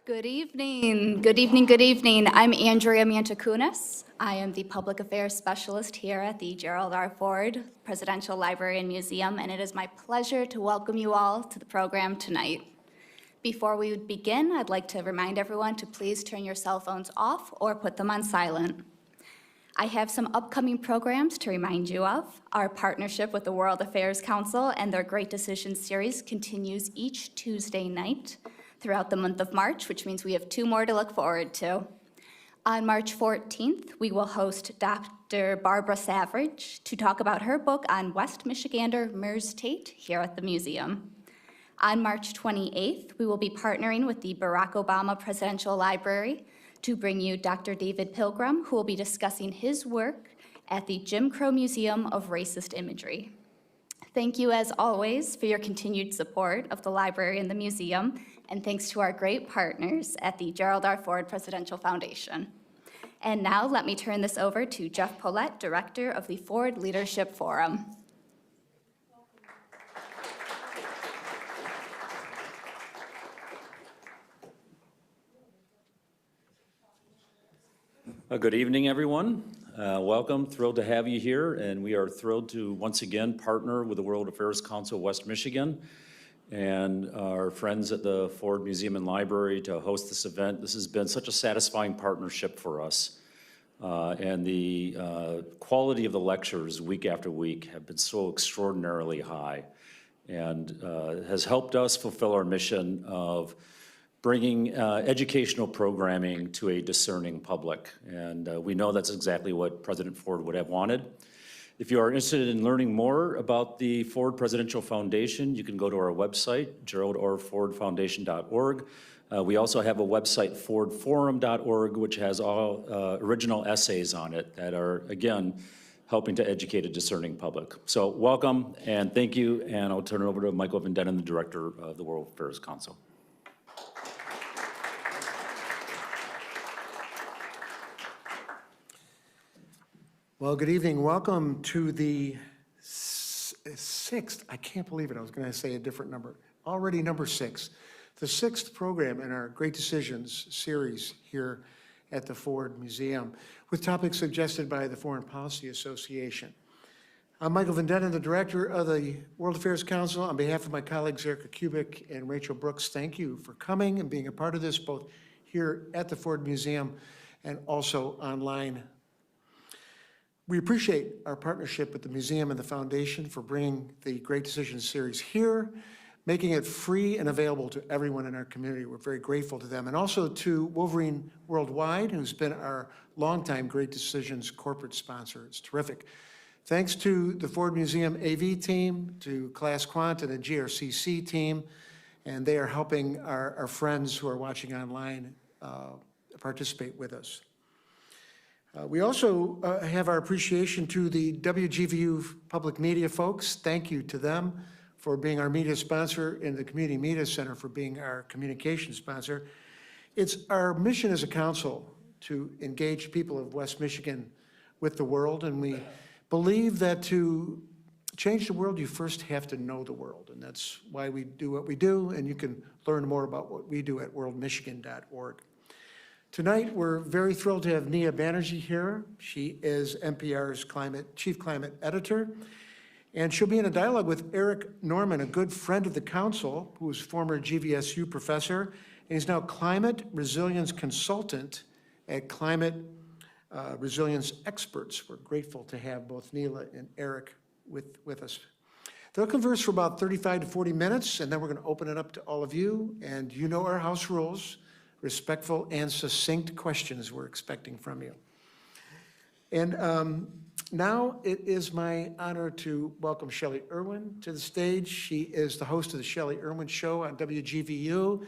Good evening. Good evening. Good evening. I'm Andrea Mantakunas. I am the Public Affairs Specialist here at the Gerald R. Ford Presidential Library and Museum, and it is my pleasure to welcome you all to the program tonight. Before we begin, I'd like to remind everyone to please turn your cell phones off or put them on silent. I have some upcoming programs to remind you of. Our partnership with the World Affairs Council and their Great Decisions series continues each Tuesday night throughout the month of March, which means we have 2 more to look forward to. On March 14th, we will host Dr. Barbara Savage to talk about her book on West Michigander Mers Tate here at the museum. On March 28th, we will be partnering with the Barack Obama Presidential Library to bring you Dr. David Pilgrim, who will be discussing his work at the Jim Crow Museum of Racist Imagery. Thank you, as always, for your continued support of the library and the museum, and thanks to our great partners at the Gerald R. Ford Presidential Foundation. And now let me turn this over to Jeff Pollette, Director of the Ford Leadership Forum. Good evening, everyone. Welcome. Thrilled to have you here, and we are thrilled to once again partner with the World Affairs Council of West Michigan and our friends at the Ford Museum and Library to host this event. This has been such a satisfying partnership for us, and the quality of the lectures week after week have been so extraordinarily high, and has helped us fulfill our mission of bringing educational programming to a discerning public. And we know that's exactly what President Ford would have wanted. If you are interested in learning more about the Ford Presidential Foundation, you can go to our website, geraldrfordfoundation.org. We also have a website, fordforum.org, which has all original essays on it that are, again, helping to educate a discerning public. So welcome and thank you, and I'll turn it over to Michael Van Dennen, the Director of the World Affairs Council. Well, good evening. Welcome to the 6th, I can't believe it, I was going to say a different number, already number 6, the 6th program in our Great Decisions series here at the Ford Museum, with topics suggested by the Foreign Policy Association. I'm Michael Van Dennen, the Director of the World Affairs Council. On behalf of my colleagues Erica Kubik and Rachel Brooks, thank you for coming and being a part of this, both here at the Ford Museum and also online. We appreciate our partnership with the museum and the foundation for bringing the Great Decisions series here, making it free and available to everyone in our community. We're very grateful to them. And also to Wolverine Worldwide, who's been our longtime Great Decisions corporate sponsor. It's terrific. Thanks to the Ford Museum AV team, to Class Quant and the GRCC team, and they are helping our friends who are watching online participate with us. We also have our appreciation to the WGVU public media folks. Thank you to them for being our media sponsor, and the Community Media Center for being our communication sponsor. It's our mission as a council to engage people of West Michigan with the world, and we believe that to change the world, you first have to know the world, and that's why we do what we do, and you can learn more about what we do at worldmichigan.org. Tonight, we're very thrilled to have Neela Banerjee here. She is NPR's Chief Climate Editor, and she'll be in a dialogue with Eric Norman, a good friend of the council, who was former GVSU professor, and he's now Climate Resilience Consultant at Climate Resilience Experts. We're grateful to have both Neela and Eric with us. They'll converse for about 35 to 40 minutes, and then we're going to open it up to all of you, and you know our house rules. Respectful and succinct questions we're expecting from you. And now it is my honor to welcome Shelley Irwin to the stage. She is the host of the Shelley Irwin Show on WGVU,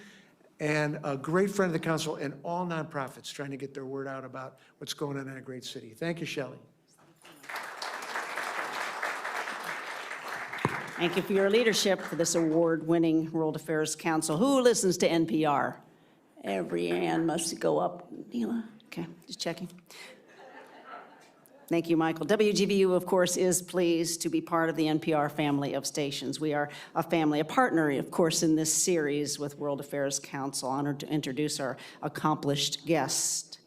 and a great friend of the council and all nonprofits trying to get their word out about what's going on in a great city. Thank you, Shelley. Thank you for your leadership for this award-winning World Affairs Council. Who listens to NPR? Every hand must go up. Neela? Okay, just checking. Thank you, Michael. WGVU, of course, is pleased to be part of the NPR family of stations. We are a family, a partner, of course, in this series with World Affairs Council. Honored to introduce our accomplished guest.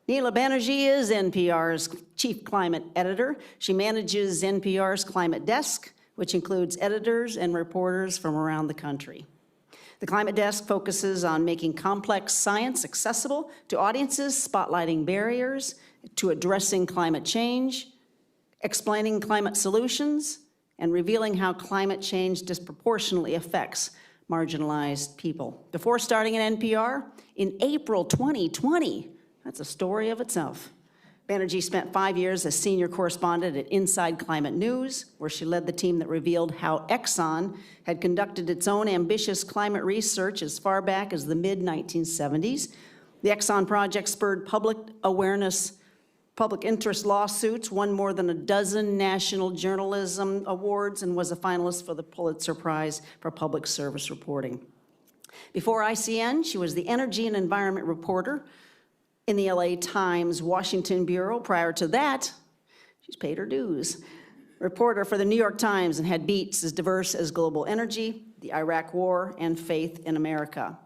Neela Banerjee is NPR's chief climate editor. She manages NPR's climate desk, which includes editors and reporters from around the country. The Climate Desk focuses on making complex science accessible to audiences, spotlighting barriers to addressing climate change, explaining climate solutions, and revealing how climate change disproportionately affects marginalized people. Before starting at NPR, in April 2020, that's a story of itself, Banerjee spent 5 years as senior correspondent at Inside Climate News, where she led the team that revealed how Exxon had conducted its own ambitious climate research as far back as the mid-1970s. The Exxon project spurred public awareness, public interest lawsuits, won more than a dozen national journalism awards, and was a finalist for the Pulitzer Prize for Public Service Reporting. Before ICN, she was the energy and environment reporter in the LA Times Washington Bureau. Prior to that, she's paid her dues. Reporter for the New York Times and had beats as diverse as global energy, the Iraq War, and faith in America.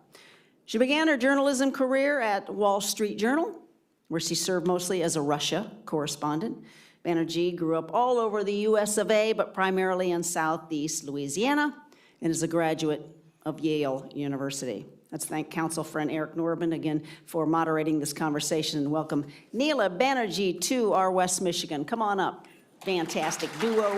She began her journalism career at Wall Street Journal, where she served mostly as a Russia correspondent. Banerjee grew up all over the US of A, but primarily in Southeast Louisiana, and is a graduate of Yale University. Let's thank council friend Eric Norman again for moderating this conversation, and welcome Neela Banerjee to our West Michigan. Come on up, fantastic duo.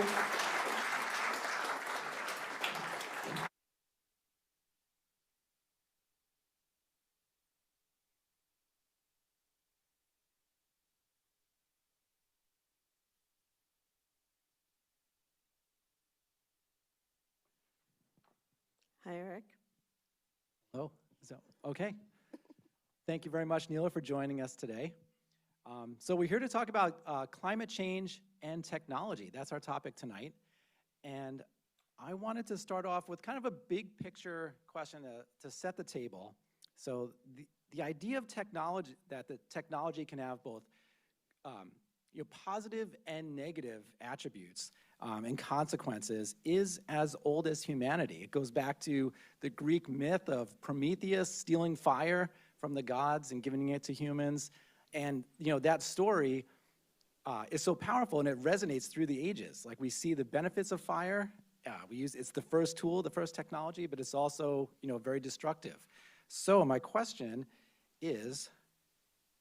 Hi, Eric. Oh, okay. Thank you very much, Neela, for joining us today. So we're here to talk about climate change and technology. That's our topic tonight. And I wanted to start off with kind of a big picture question to set the table. So the idea of technology, that the technology can have both positive and negative attributes and consequences, is as old as humanity. It goes back to the Greek myth of Prometheus stealing fire from the gods and giving it to humans. And that story is so powerful, and it resonates through the ages. Like, we see the benefits of fire. It's the first tool, the first technology, but it's also very destructive. So my question is,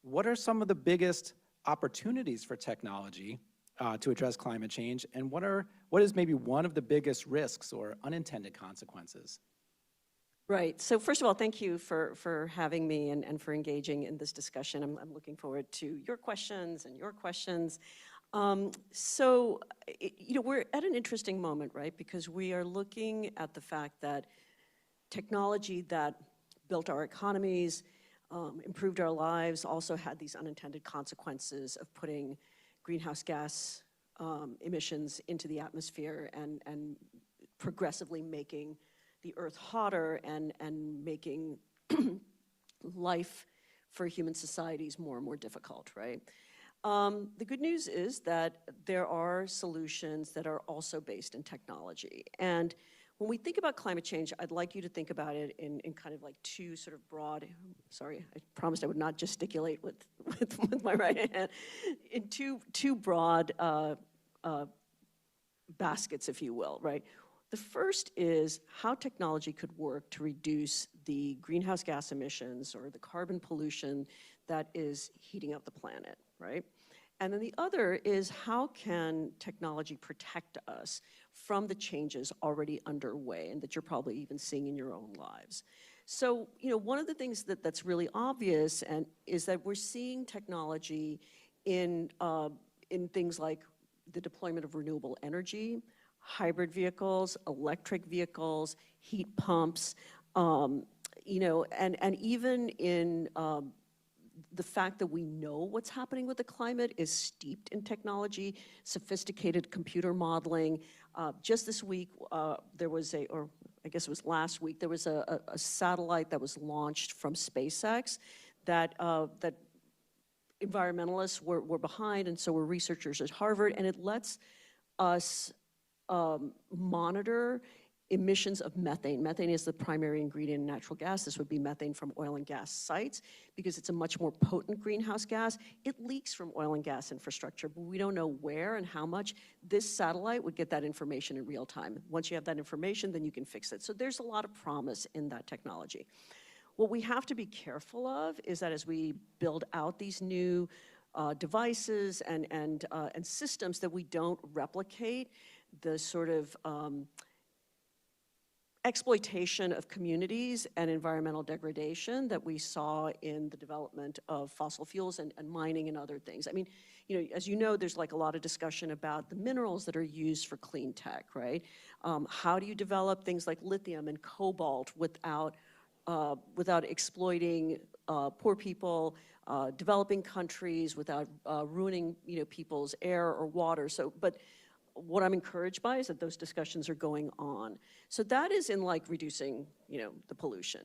what are some of the biggest opportunities for technology to address climate change, and what is maybe one of the biggest risks or unintended consequences? Right. So first of all, thank you for having me and for engaging in this discussion. I'm looking forward to your questions and your questions. So we're at an interesting moment, right? Because we are looking at the fact that technology that built our economies, improved our lives, also had these unintended consequences of putting greenhouse gas emissions into the atmosphere and progressively making the earth hotter and making life for human societies more and more difficult, right? The good news is that there are solutions that are also based in technology. And when we think about climate change, I'd like you to think about it in kind of like two sort of broad, sorry, I promised I would not gesticulate with my right hand, in two broad baskets, if you will, right? The first is how technology could work to reduce the greenhouse gas emissions or the carbon pollution that is heating up the planet, right? And then the other is how can technology protect us from the changes already underway and that you're probably even seeing in your own lives. So, one of the things that's really obvious is that we're seeing technology in things like the deployment of renewable energy, hybrid vehicles, electric vehicles, heat pumps, and even in the fact that we know what's happening with the climate is steeped in technology, sophisticated computer modeling. Just this week, there was or I guess it was last week, there was a satellite that was launched from SpaceX that environmentalists were behind, and so were researchers at Harvard, and it lets us monitor emissions of methane. Methane is the primary ingredient in natural gas. This would be methane from oil and gas sites because it's a much more potent greenhouse gas. It leaks from oil and gas infrastructure, but we don't know where and how much. This satellite would get that information in real time. Once you have that information, then you can fix it. So there's a lot of promise in that technology. What we have to be careful of is that as we build out these new devices and systems, that we don't replicate the sort of exploitation of communities and environmental degradation that we saw in the development of fossil fuels and mining and other things. I mean, as you know, there's like a lot of discussion about the minerals that are used for clean tech, right? How do you develop things like lithium and cobalt without exploiting poor people, developing countries, without ruining people's air or water? But what I'm encouraged by is that those discussions are going on. So that is in like reducing, the pollution.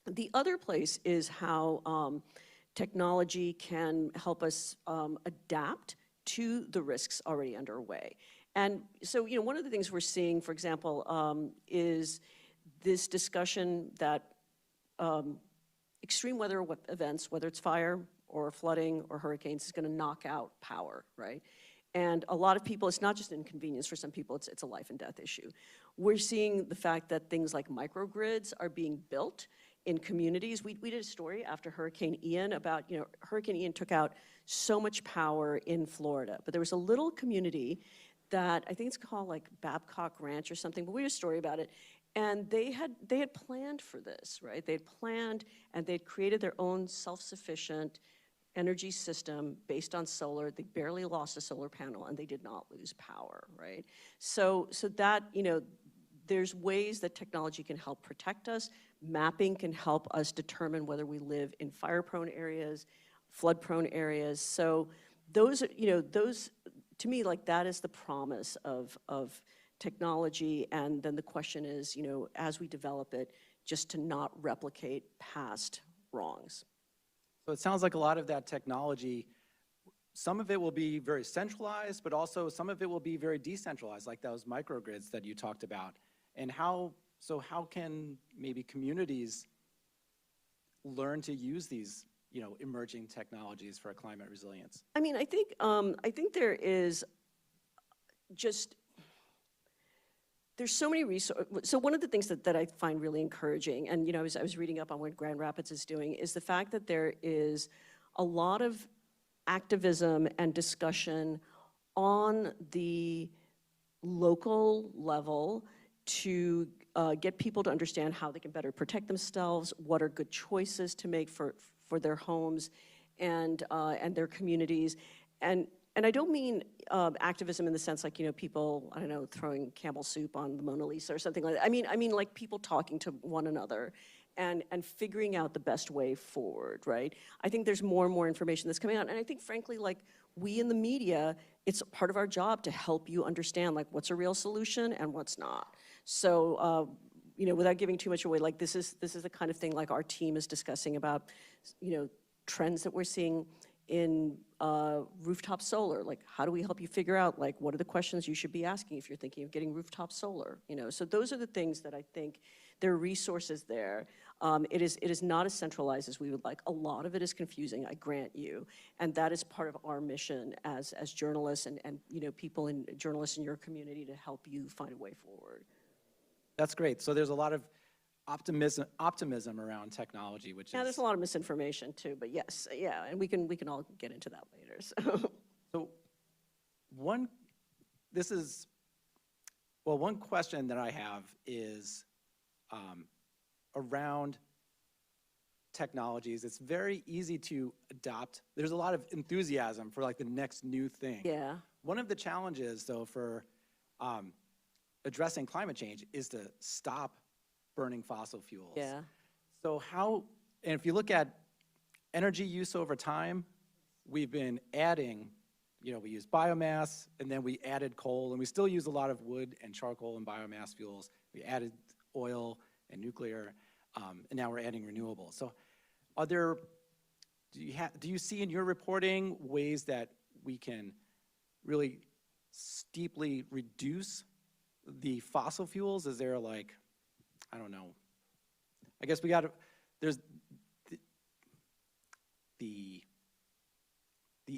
The other place is how technology can help us adapt to the risks already underway. And so, one of the things we're seeing, for example, is this discussion that extreme weather events, whether it's fire or flooding or hurricanes, is going to knock out power, right? And a lot of people, it's not just inconvenience for some people, it's a life and death issue. We're seeing the fact that things like microgrids are being built in communities. We did a story after Hurricane Ian about, Hurricane Ian took out so much power in Florida, but there was a little community that I think it's called like Babcock Ranch or something, but we did a story about it. And they had planned for this, right? They had planned and they'd created their own self-sufficient energy system based on solar. They barely lost a solar panel and they did not lose power, right? So that, there's ways that technology can help protect us. Mapping can help us determine whether we live in fire-prone areas, flood-prone areas. So those, to me, like that is the promise of technology. And then the question is, as we develop it, just to not replicate past wrongs. So it sounds like a lot of that technology, some of it will be very centralized, but also some of it will be very decentralized, like those microgrids that you talked about. And how can maybe communities learn to use these, emerging technologies for climate resilience? I mean, I think there is just, there's so many resources. So one of the things that I find really encouraging, and I was reading up on what Grand Rapids is doing, is the fact that there is a lot of activism and discussion on the local level to get people to understand how they can better protect themselves, what are good choices to make for their homes and their communities. And I don't mean activism in the sense like, people, I don't know, throwing Campbell soup on the Mona Lisa or something like that. I mean like people talking to one another and figuring out the best way forward, right? I think there's more and more information that's coming out. And I think, frankly, like we in the media, it's part of our job to help you understand like what's a real solution and what's not. So, without giving too much away, like this is the kind of thing like our team is discussing about, trends that we're seeing in rooftop solar. Like, how do we help you figure out, like, what are the questions you should be asking if you're thinking of getting rooftop solar? So those are the things that I think there are resources there. It is not as centralized as we would like. A lot of it is confusing, I grant you, and that is part of our mission as journalists and people in journalists in your community to help you find a way forward. That's great. So there's a lot of optimism around technology, which Yeah, is... there's a lot of misinformation too, but yes, yeah, and we can all get into that later. So one question that I have is around technologies. It's very easy to adopt. There's a lot of enthusiasm for like the next new thing. Yeah. One of the challenges though for addressing climate change is to stop burning fossil fuels. Yeah. So and if you look at energy use over time, we've been adding, we use biomass and then we added coal and we still use a lot of wood and charcoal and biomass fuels. We added oil and nuclear and now we're adding renewables. So do you see in your reporting ways that we can really steeply reduce the fossil fuels? Is there like, I don't know, I guess we got to, there's the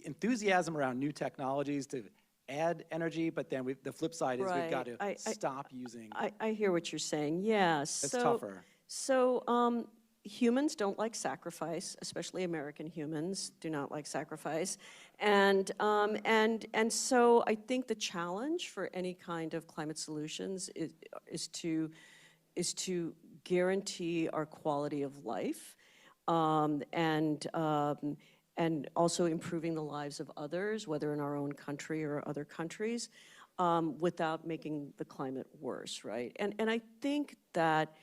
enthusiasm around new technologies to add energy, but then the flip side is we've got to stop using. I hear what you're saying, yeah. It's tougher. So humans don't like sacrifice, especially American humans do not like sacrifice. And so I think the challenge for any kind of climate solutions is to guarantee our quality of life, and also improving the lives of others, whether in our own country or other countries, without making the climate worse, right? And I think that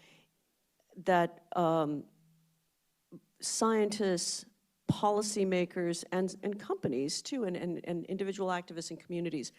scientists, policymakers, and companies too, and individual activists and communities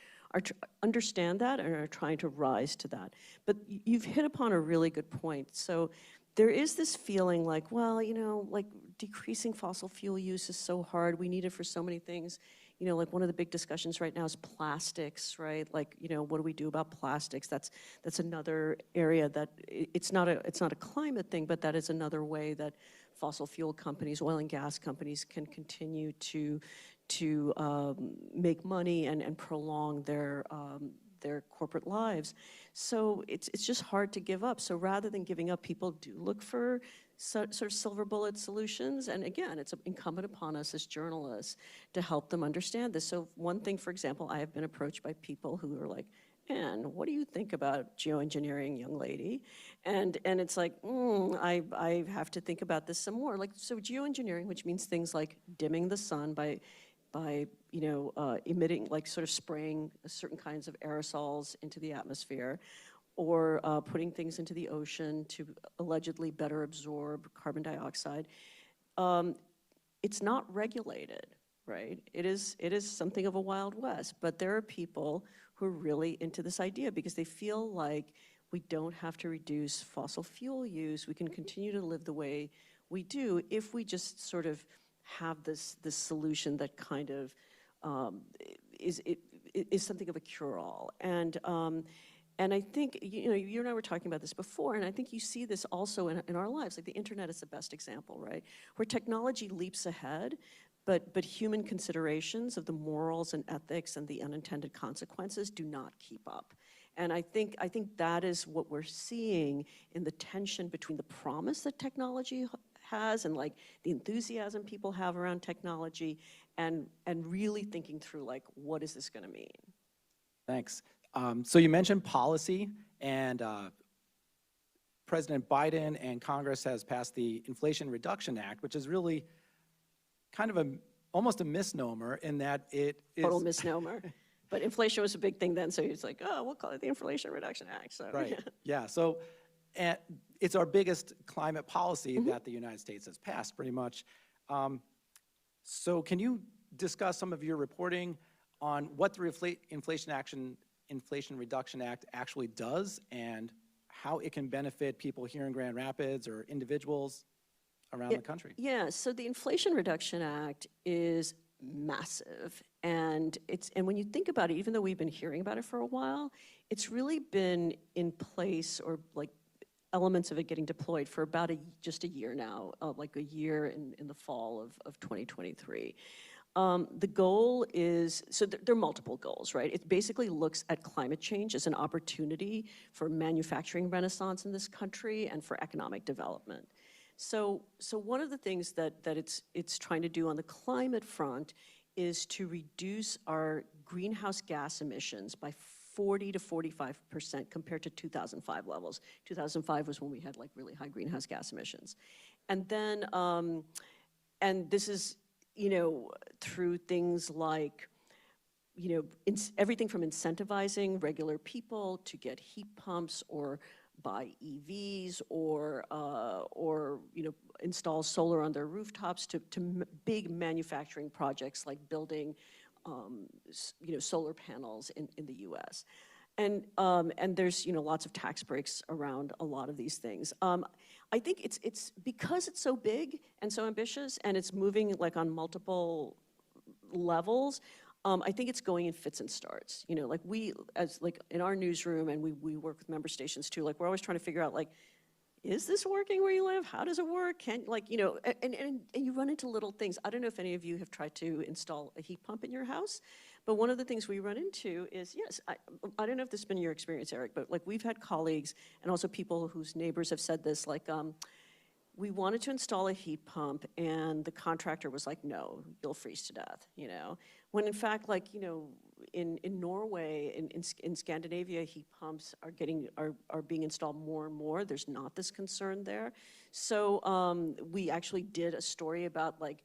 understand that and are trying to rise to that. But you've hit upon a really good point. So there is this feeling like, well, you know, like decreasing fossil fuel use is so hard. We need it for so many things. You know, like one of the big discussions right now is plastics, right? Like, you know, what do we do about plastics? That's another area that it's not a climate thing, but that is another way that fossil fuel companies, oil and gas companies, can continue to make money and prolong their corporate lives. So it's just hard to give up. So rather than giving up, people do look for sort of silver bullet solutions. And again, it's incumbent upon us as journalists to help them understand this. So one thing, for example, I have been approached by people who are like, Anne, what do you think about geoengineering, young lady? And it's like, I have to think about this some more. Like, so geoengineering, which means things like dimming the sun by emitting, like sort of spraying certain kinds of aerosols into the atmosphere, or putting things into the ocean to allegedly better absorb carbon dioxide. It's not regulated, right? It is something of a Wild West, but there are people who are really into this idea because they feel like we don't have to reduce fossil fuel use. We can continue to live the way we do if we just sort of have this solution that kind of is something of a cure-all. And I think, you know, you and I were talking about this before, and I think you see this also in our lives. Like the internet is the best example, right? Where technology leaps ahead, but human considerations of the morals and ethics and the unintended consequences do not keep up. And I think that is what we're seeing in the tension between the promise that technology has and like the enthusiasm people have around technology and really thinking through like, what is this gonna mean? Thanks. So you mentioned policy, and President Biden and Congress has passed the Inflation Reduction Act, which is really kind of almost a misnomer in that it is— Total misnomer. But inflation was a big thing then, so it's like, oh, we'll call it the Inflation Reduction Act. So. Right, yeah. So it's our biggest climate policy that the United States has passed, pretty much. So can you discuss some of your reporting on what the Inflation Reduction Act actually does and how it can benefit people here in Grand Rapids or individuals around the country? Yeah, so the Inflation Reduction Act is massive. And when you think about it, even though we've been hearing about it for a while, it's really been in place, or like elements of it getting deployed for about just a year now, like a year in the fall of 2023. The goal is, so there are multiple goals, right? It basically looks at climate change as an opportunity for manufacturing renaissance in this country and for economic development. So one of the things that it's trying to do on the climate front is to reduce our greenhouse gas emissions by 40 to 45% compared to 2005 levels. 2005 was when we had like really high greenhouse gas emissions. And then, and this is, you know, through things like, you know, everything from incentivizing regular people to get heat pumps or buy EVs or you know, install solar on their rooftops to big manufacturing projects like building, you know, solar panels in the U.S. And there's, lots of tax breaks around a lot of these things. I think it's because it's so big and so ambitious, and it's moving like on multiple levels. I think it's going in fits and starts. Like we, as like in our newsroom, and we work with member stations too. Like we're always trying to figure out, like, is this working where you live? How does it work? And you run into little things. I don't know if any of you have tried to install a heat pump in your house, but one of the things we run into is, yes, I don't know if this has been your experience, Eric, but like we've had colleagues and also people whose neighbors have said this, like, we wanted to install a heat pump and the contractor was like, no, you'll freeze to death, When in fact, like, in Norway, in Scandinavia, heat pumps are being installed more and more. There's not this concern there. So we actually did a story about, like,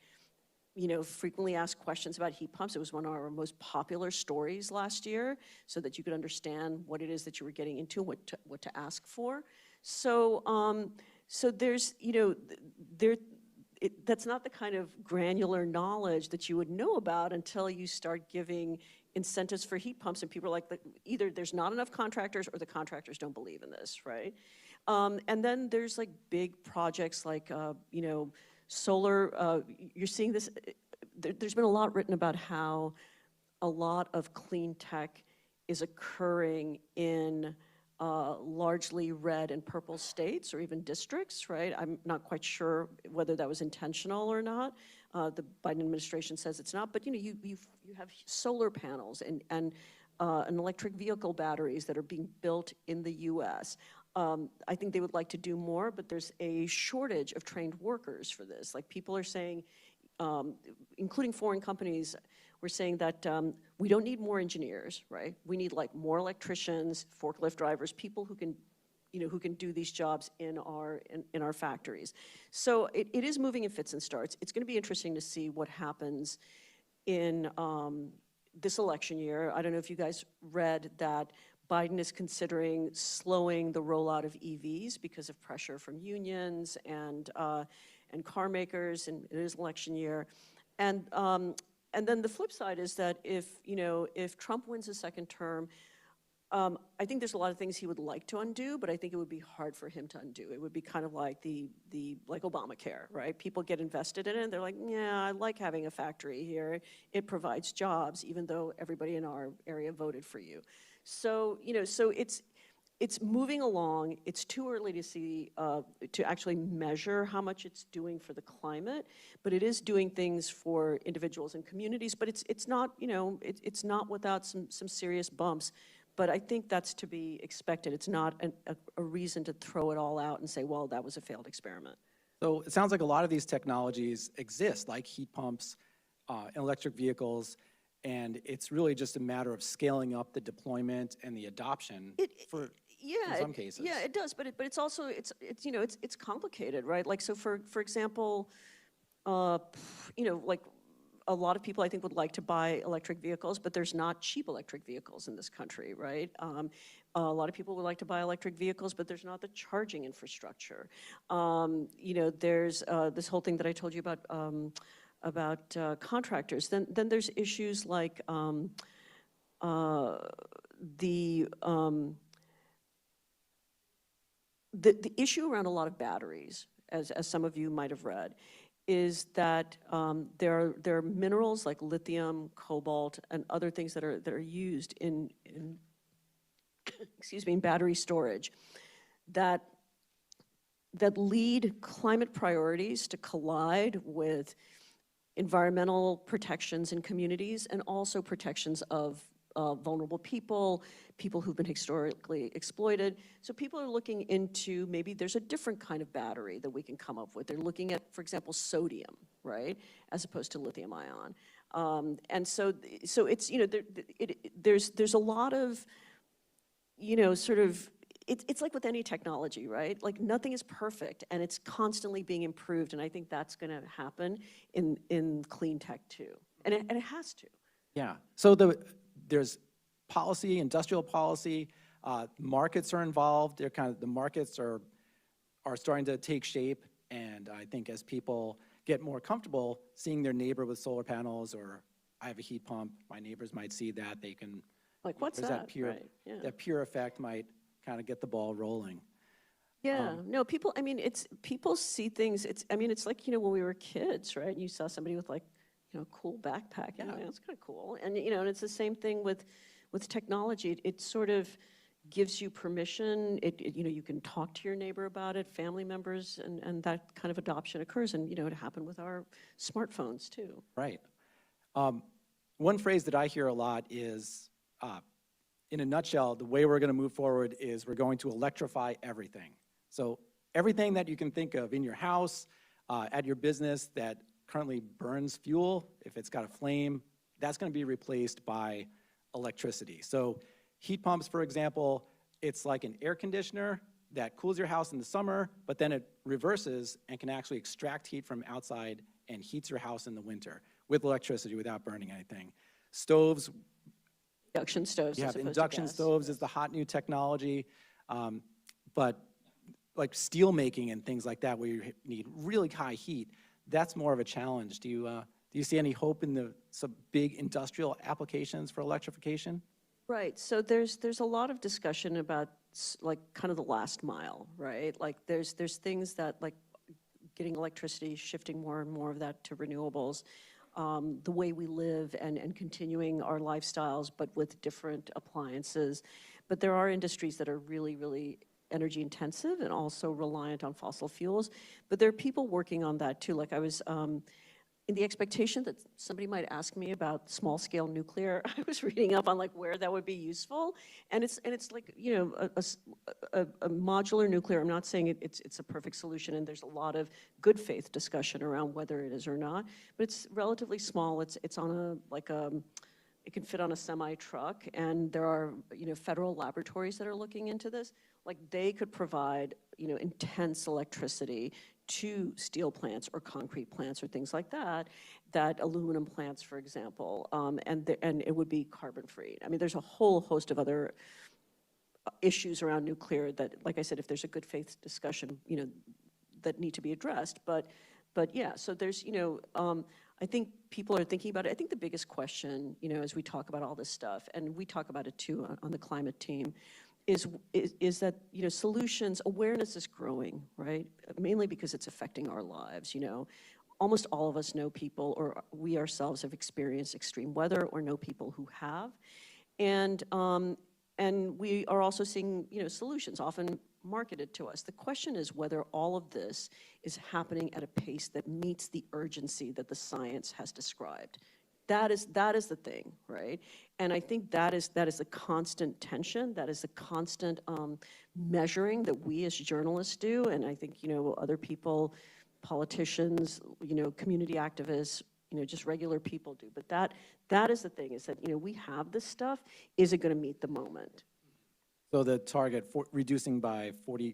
frequently asked questions about heat pumps. It was one of our most popular stories last year, so that you could understand what it is that you were getting into, what to ask for. So there's, that's not the kind of granular knowledge that you would know about until you start giving incentives for heat pumps, and people are like, either there's not enough contractors or the contractors don't believe in this, right? And then there's like big projects like, solar. You're seeing this, there's been a lot written about how a lot of clean tech is occurring in largely red and purple states or even districts, right? I'm not quite sure whether that was intentional or not. The Biden administration says it's not, but you have solar panels and electric vehicle batteries that are being built in the U.S. I think they would like to do more, but there's a shortage of trained workers for this. Like people are saying, including foreign companies, we're saying that we don't need more engineers, right? We need like more electricians, forklift drivers, people who can, who can do these jobs in our factories. So it is moving in fits and starts. It's going to be interesting to see what happens in this election year. I don't know if you guys read that Biden is considering slowing the rollout of EVs because of pressure from unions and car makers, and it is election year. And then the flip side is that if Trump wins a second term, I think there's a lot of things he would like to undo, but I think it would be hard for him to undo. It would be kind of like like Obamacare, right? People get invested in it, and they're like, yeah, I like having a factory here. It provides jobs, even though everybody in our area voted for you. So so it's moving along. It's too early to see, to actually measure how much it's doing for the climate, but it is doing things for individuals and communities. But it's not, it's not without some serious bumps. But I think that's to be expected. It's not a reason to throw it all out and say, well, that was a failed experiment. So it sounds like a lot of these technologies exist, like heat pumps, electric vehicles, and it's really just a matter of scaling up the deployment and the adoption in some cases. Yeah, it does, but it's also it's complicated, right? Like, so for example, like a lot of people I think would like to buy electric vehicles, but there's not cheap electric vehicles in this country, right? A lot of people would like to buy electric vehicles, but there's not the charging infrastructure. There's this whole thing that I told you about contractors. Then there's issues like the issue around a lot of batteries, as some of you might have read, is that there are minerals like lithium, cobalt, and other things that are used in excuse me, in battery storage that lead climate priorities to collide with environmental protections in communities and also protections of vulnerable people who've been historically exploited. So people are looking into maybe there's a different kind of battery that we can come up with. They're looking at, for example, sodium, right, as opposed to lithium ion. And so it's, there's a lot of, sort of, it's like with any technology, right? Like nothing is perfect and it's constantly being improved. And I think that's going to happen in clean tech too. And it has to. Yeah. So there's policy, industrial policy, markets are involved. They're the markets are starting to take shape. And I think as people get more comfortable seeing their neighbor with solar panels, or I have a heat pump, my neighbors might see that, they can Like, what's There's that? pure, Right, yeah. that pure effect might kind of get the ball rolling. Yeah, no, people, I mean, people see things, I mean, it's like, when we were kids, right? You saw somebody with like, a cool backpack, and you're like, that's kind of cool. And, and it's the same thing with technology. It sort of gives you permission. You can talk to your neighbor about it, family members, and that kind of adoption occurs. And, it happened with our smartphones too. Right. One phrase that I hear a lot is, in a nutshell, the way we're going to move forward is we're going to electrify everything. So everything that you can think of in your house, at your business that currently burns fuel, if it's got a flame, that's going to be replaced by electricity. So heat pumps, for example, it's like an air conditioner that cools your house in the summer, but then it reverses and can actually extract heat from outside and heats your house in the winter with electricity without burning anything. Stoves, Induction stoves you as have opposed induction to gas. stoves is the hot new technology, but like steel making and things like that where you need really high heat, that's more of a challenge. Do you see any hope in some big industrial applications for electrification? Right, so there's a lot of discussion about like kind of the last mile, right? Like there's things that like getting electricity, shifting more and more of that to renewables, the way we live and continuing our lifestyles, but with different appliances. But there are industries that are really, really energy intensive and also reliant on fossil fuels. But there are people working on that too. Like I was in the expectation that somebody might ask me about small scale nuclear. I was reading up on like where that would be useful. And it's like, a modular nuclear. I'm not saying it's a perfect solution, and there's a lot of good faith discussion around whether it is or not, but it's relatively small. It's on it can fit on a semi truck, and there are, federal laboratories that are looking into this. Like they could provide, intense electricity to steel plants or concrete plants or things like that, aluminum plants, for example, and it would be carbon free. I mean, there's a whole host of other issues around nuclear that, like I said, if there's a good faith discussion, that need to be addressed. But yeah, so there's, I think people are thinking about it. I think the biggest question, as we talk about all this stuff, and we talk about it too on the climate team, is that, solutions, awareness is growing, right? Mainly because it's affecting our lives, Almost all of us know people, or we ourselves have experienced extreme weather or know people who have. And we are also seeing, solutions often marketed to us. The question is whether all of this is happening at a pace that meets the urgency that the science has described. That is the thing, right? And I think that is the constant tension, that is the constant measuring that we as journalists do, and I think, other people, politicians, community activists, just regular people do. But that is the thing, is that, we have this stuff. Is it going to meet the moment? So the target for reducing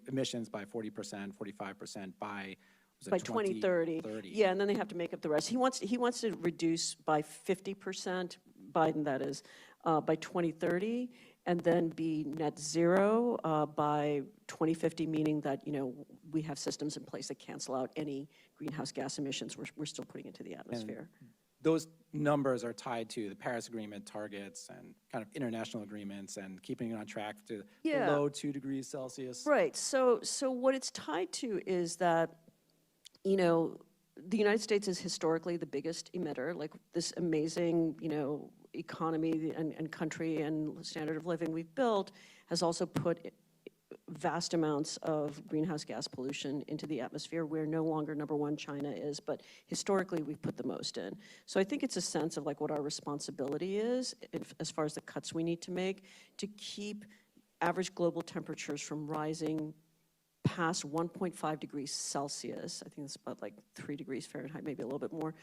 emissions by 40%, 45% by 2030. Yeah, and then they have to make up the rest. He wants to reduce by 50%, Biden that is, by 2030, and then be net zero by 2050, meaning that, we have systems in place that cancel out any greenhouse gas emissions we're still putting into the atmosphere. And those numbers are tied to the Paris Agreement targets and kind of international agreements and keeping it on track to below 2 degrees Celsius. Right, so what it's tied to is that, the United States is historically the biggest emitter, like this amazing, economy and country and standard of living we've built has also put vast amounts of greenhouse gas pollution into the atmosphere. We're no longer number one, China is, but historically we've put the most in. So I think it's a sense of like what our responsibility is as far as the cuts we need to make to keep average global temperatures from rising past 1.5 degrees Celsius, I think it's about like 3 degrees Fahrenheit, maybe a little bit more,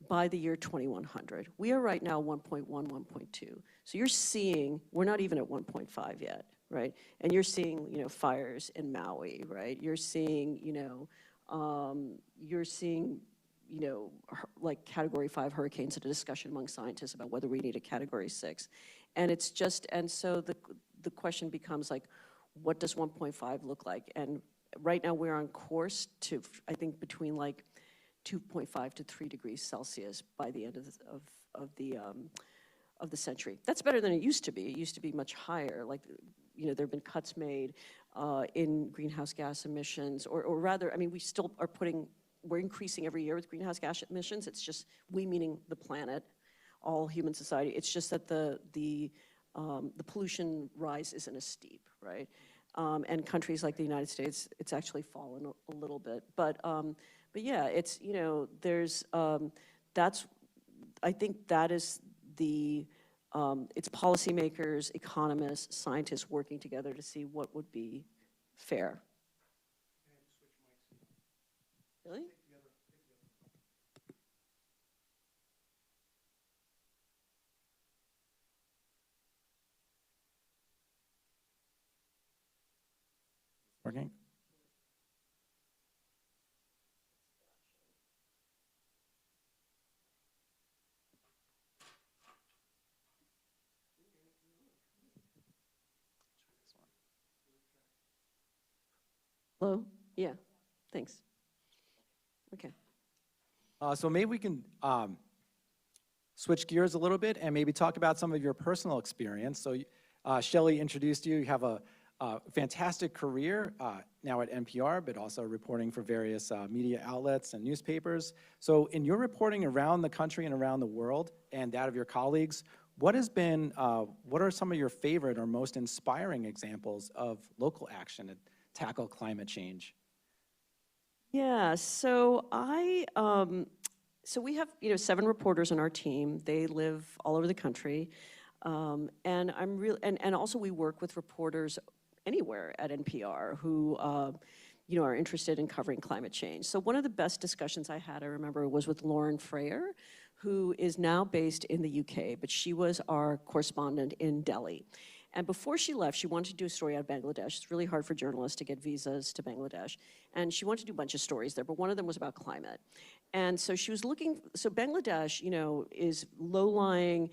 by the year 2100. We are right now 1.1, 1.2. So you're seeing, we're not even at 1.5 yet, right? And you're seeing, fires in Maui, right? You're seeing, like Category 5 hurricanes, and a discussion among scientists about whether we need a Category 6. And it's just, and so the question becomes like, what does 1.5 look like? And right now we're on course to, I think, between like 2.5 to 3 degrees Celsius by the end of of the century. That's better than it used to be. It used to be much higher. Like, you know, there have been cuts made in greenhouse gas emissions, or rather, I mean, we still are we're increasing every year with greenhouse gas emissions. It's just, we meaning the planet, all human society. It's just that the pollution rise isn't as steep, right? And countries like the United States, it's actually fallen a little bit. But yeah, it's, you know, there's, I think that is it's policymakers, economists, scientists working together to see what would be fair. Really? Working? Hello? Yeah, thanks. Okay. So maybe we can switch gears a little bit and maybe talk about some of your personal experience. So Shelley introduced you. You have a fantastic career now at NPR, but also reporting for various media outlets and newspapers. So in your reporting around the country and around the world and that of your colleagues, what are some of your favorite or most inspiring examples of local action to tackle climate change? Yeah, so so we have, you know, 7 reporters on our team. They live all over the country, and and also we work with reporters anywhere at NPR who, you know, are interested in covering climate change. So one of the best discussions I had, I remember, was with Lauren Freyer, who is now based in the UK, but she was our correspondent in Delhi. And before she left, she wanted to do a story out of Bangladesh. It's really hard for journalists to get visas to Bangladesh. And she wanted to do a bunch of stories there, but one of them was about climate. And so she was looking, so Bangladesh, you know, is low-lying.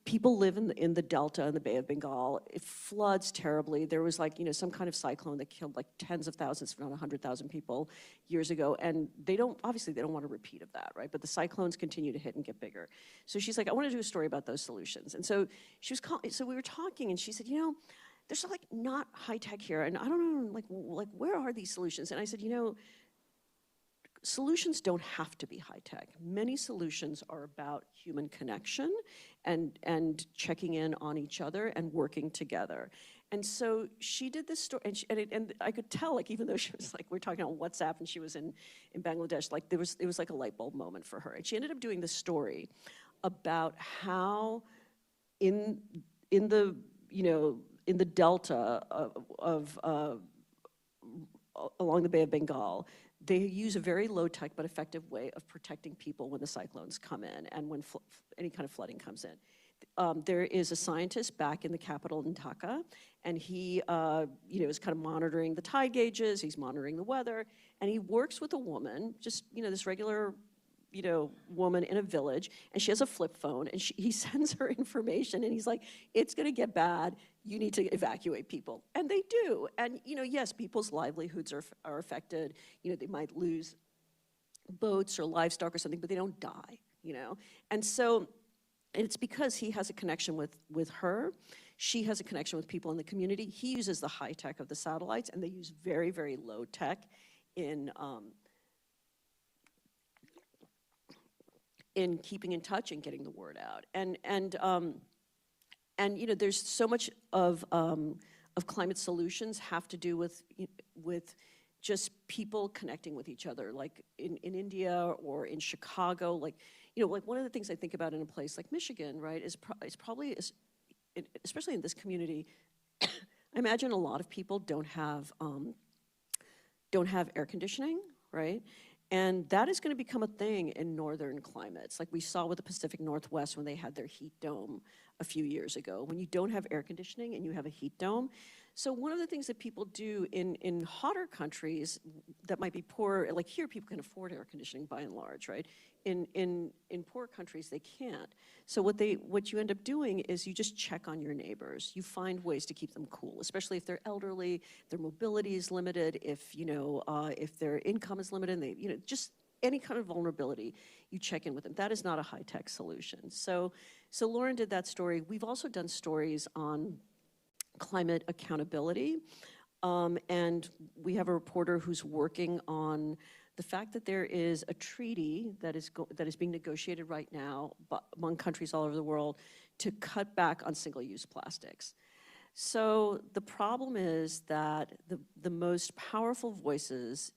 People live in the Delta in the Bay of Bengal. It floods terribly. There was like, you know, some kind of cyclone that killed like tens of thousands, if not 100,000 people years ago. And obviously they don't want a repeat of that, right? But the cyclones continue to hit and get bigger. So she's like, I want to do a story about those solutions. And so so we were talking and she said, you know, there's like not high tech here. And I don't know, like where are these solutions? And I said, you know, solutions don't have to be high tech. Many solutions are about human connection and checking in on each other and working together. And so she did this story, and I could tell, like, even though she was like, we're talking on WhatsApp and she was in Bangladesh, like it was like a light bulb moment for her. And she ended up doing this story about how in the, you know, in the delta of along the Bay of Bengal, they use a very low-tech but effective way of protecting people when the cyclones come in and when any kind of flooding comes in. There is a scientist back in the capital in Dhaka, and he you know, is kind of monitoring the tide gauges, he's monitoring the weather, and he works with a woman, just, you know, this regular, you know, woman in a village, and she has a flip phone, and he sends her information, and he's like, it's gonna get bad, you need to evacuate people. And they do. And, you know, yes, people's livelihoods are affected. You know, they might lose boats or livestock or something, but they don't die, you know? And so it's because he has a connection with her. She has a connection with people in the community. He uses the high tech of the satellites, and they use very, very low tech in keeping in touch and getting the word out. And you know, there's so much of climate solutions have to do with just people connecting with each other, like in India or in Chicago. Like, you know, like one of the things I think about in a place like Michigan, right, is probably, especially in this community, I imagine a lot of people don't have air conditioning, right? And that is going to become a thing in northern climates, like we saw with the Pacific Northwest when they had their heat dome a few years ago. When you don't have air conditioning and you have a heat dome. So one of the things that people do in hotter countries that might be poor, like here people can afford air conditioning by and large, right? In poor countries they can't. So what you end up doing is you just check on your neighbors. You find ways to keep them cool, especially if they're elderly, their mobility is limited, if, you know, if their income is limited, and they, you know, just any kind of vulnerability, you check in with them. That is not a high-tech solution. So Lauren did that story. We've also done stories on climate accountability. And we have a reporter who's working on the fact that there is a treaty that is being negotiated right now among countries all over the world to cut back on single-use plastics. So the problem is that the most powerful voices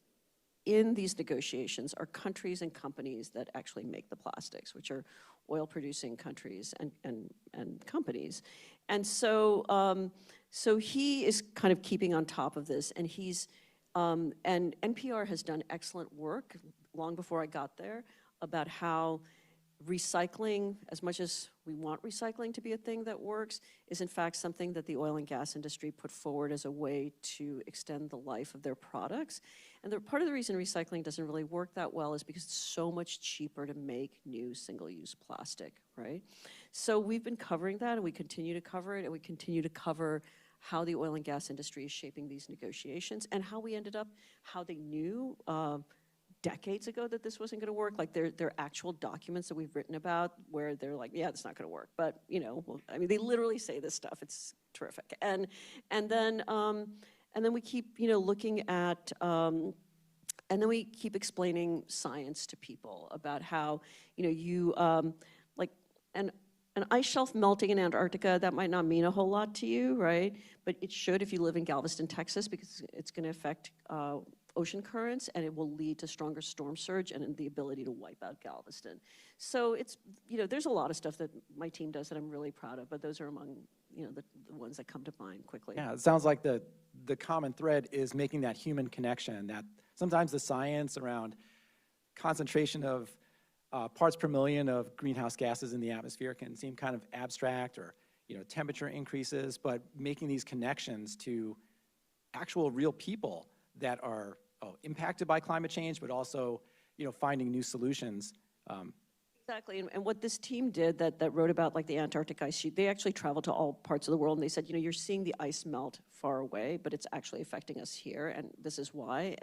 in these negotiations are countries and companies that actually make the plastics, which are oil-producing countries and companies. And so, so he is kind of keeping on top of this, and and NPR has done excellent work long before I got there about how recycling, as much as we want recycling to be a thing that works, is in fact something that the oil and gas industry put forward as a way to extend the life of their products. And part of the reason recycling doesn't really work that well is because it's so much cheaper to make new single-use plastic, right? So we've been covering that, and we continue to cover it, and we continue to cover how the oil and gas industry is shaping these negotiations, and how we ended up, how they knew decades ago that this wasn't going to work. Like there are actual documents that we've written about where they're like, yeah, it's not going to work. But well, I mean, they literally say this stuff. It's terrific. And then we keep looking at. And then we keep explaining science to people about how like an ice shelf melting in Antarctica, that might not mean a whole lot to you, right? But it should if you live in Galveston, Texas, because it's going to affect ocean currents, and it will lead to stronger storm surge and the ability to wipe out Galveston. So it's, there's a lot of stuff that my team does that I'm really proud of, but those are among, the ones that come to mind quickly. Yeah, it sounds like the common thread is making that human connection, that sometimes the science around concentration of parts per million of greenhouse gases in the atmosphere can seem kind of abstract, or temperature increases, but making these connections to actual real people that are impacted by climate change, but also finding new solutions. Exactly, and what this team did that wrote about like the Antarctic ice sheet, they actually traveled to all parts of the world, and they said, you're seeing the ice melt far away, but it's actually affecting us here, and this is why.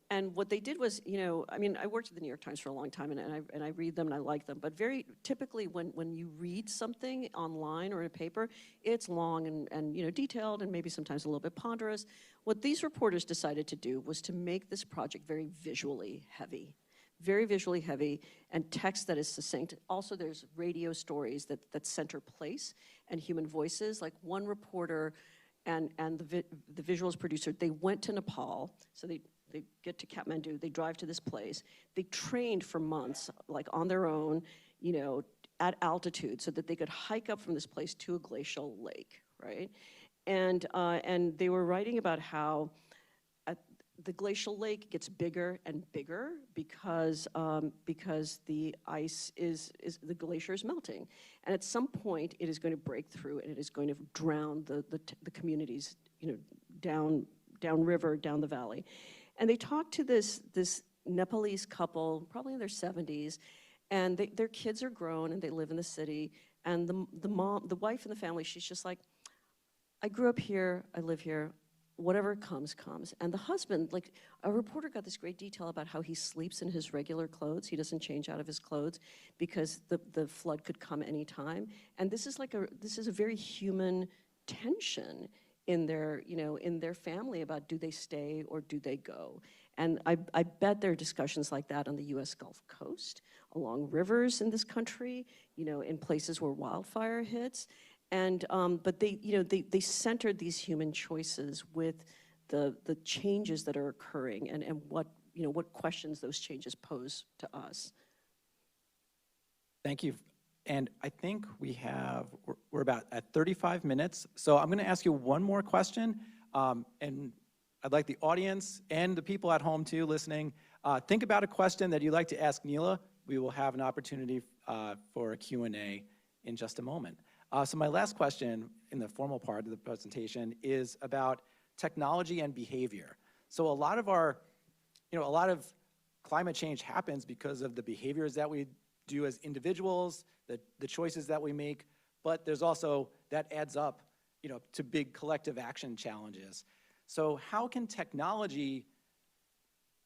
And what they did was, I mean, I worked at the New York Times for a long time, and I read them and I like them, but very typically when you read something online or in a paper, it's long and detailed and maybe sometimes a little bit ponderous. What these reporters decided to do was to make this project very visually heavy. Very visually heavy, and text that is succinct. Also, there's radio stories that center place and human voices. Like one reporter and the visuals producer, they went to Nepal, so they get to Kathmandu, they drive to this place. They trained for months, like on their own, at altitude, so that they could hike up from this place to a glacial lake, right? And they were writing about how the glacial lake gets bigger and bigger because the ice the glacier is melting, and at some point it is going to break through and it is going to drown the communities, downriver, down the valley. And they talked to this Nepalese couple, probably in their 70s, and their kids are grown and they live in the city. And the wife and the family, she's just like, I grew up here, I live here. Whatever comes, comes. And the husband, like a reporter got this great detail about how he sleeps in his regular clothes. He doesn't change out of his clothes because the flood could come anytime. And this is a very human tension in their family about, do they stay or do they go? And I bet there are discussions like that on the US Gulf Coast, along rivers in this country, in places where wildfire hits. And but they centered these human choices with the changes that are occurring and what questions those changes pose to us. Thank you. And I think we're about at 35 minutes. So I'm going to ask you one more question. And I'd like the audience and the people at home too listening, think about a question that you'd like to ask Neela. We will have an opportunity for a Q&A in just a moment. So my last question in the formal part of the presentation is about technology and behavior. So a lot of climate change happens because of the behaviors that we do as individuals, the choices that we make, but there's also, that adds up, to big collective action challenges. So how can technology,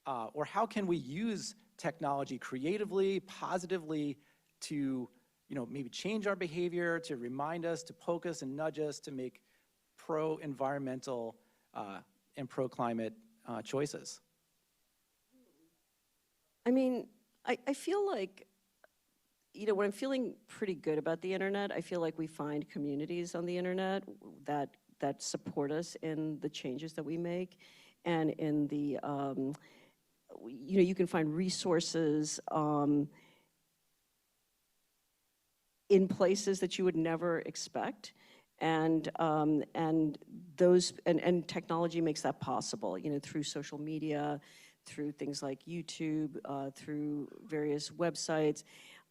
or how can we use technology creatively, positively to, maybe change our behavior, to remind us, to poke us and nudge us to make pro-environmental and pro-climate choices? I mean, I feel like, when I'm feeling pretty good about the internet, I feel like we find communities on the internet that support us in the changes that we make, and in the, you can find resources in places that you would never expect. And technology makes that possible, through social media, through things like YouTube, through various websites.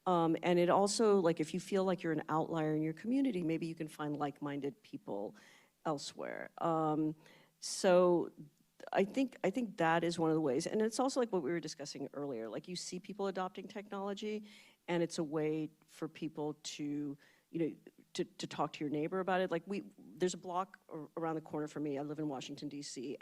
And it also, like, if you feel like you're an outlier in your community, maybe you can find like-minded people elsewhere. So I think that is one of the ways. And it's also like what we were discussing earlier, like you see people adopting technology, and it's a way for people to, to talk to your neighbor about it. Like there's a block around the corner from me. I live in Washington, D.C.,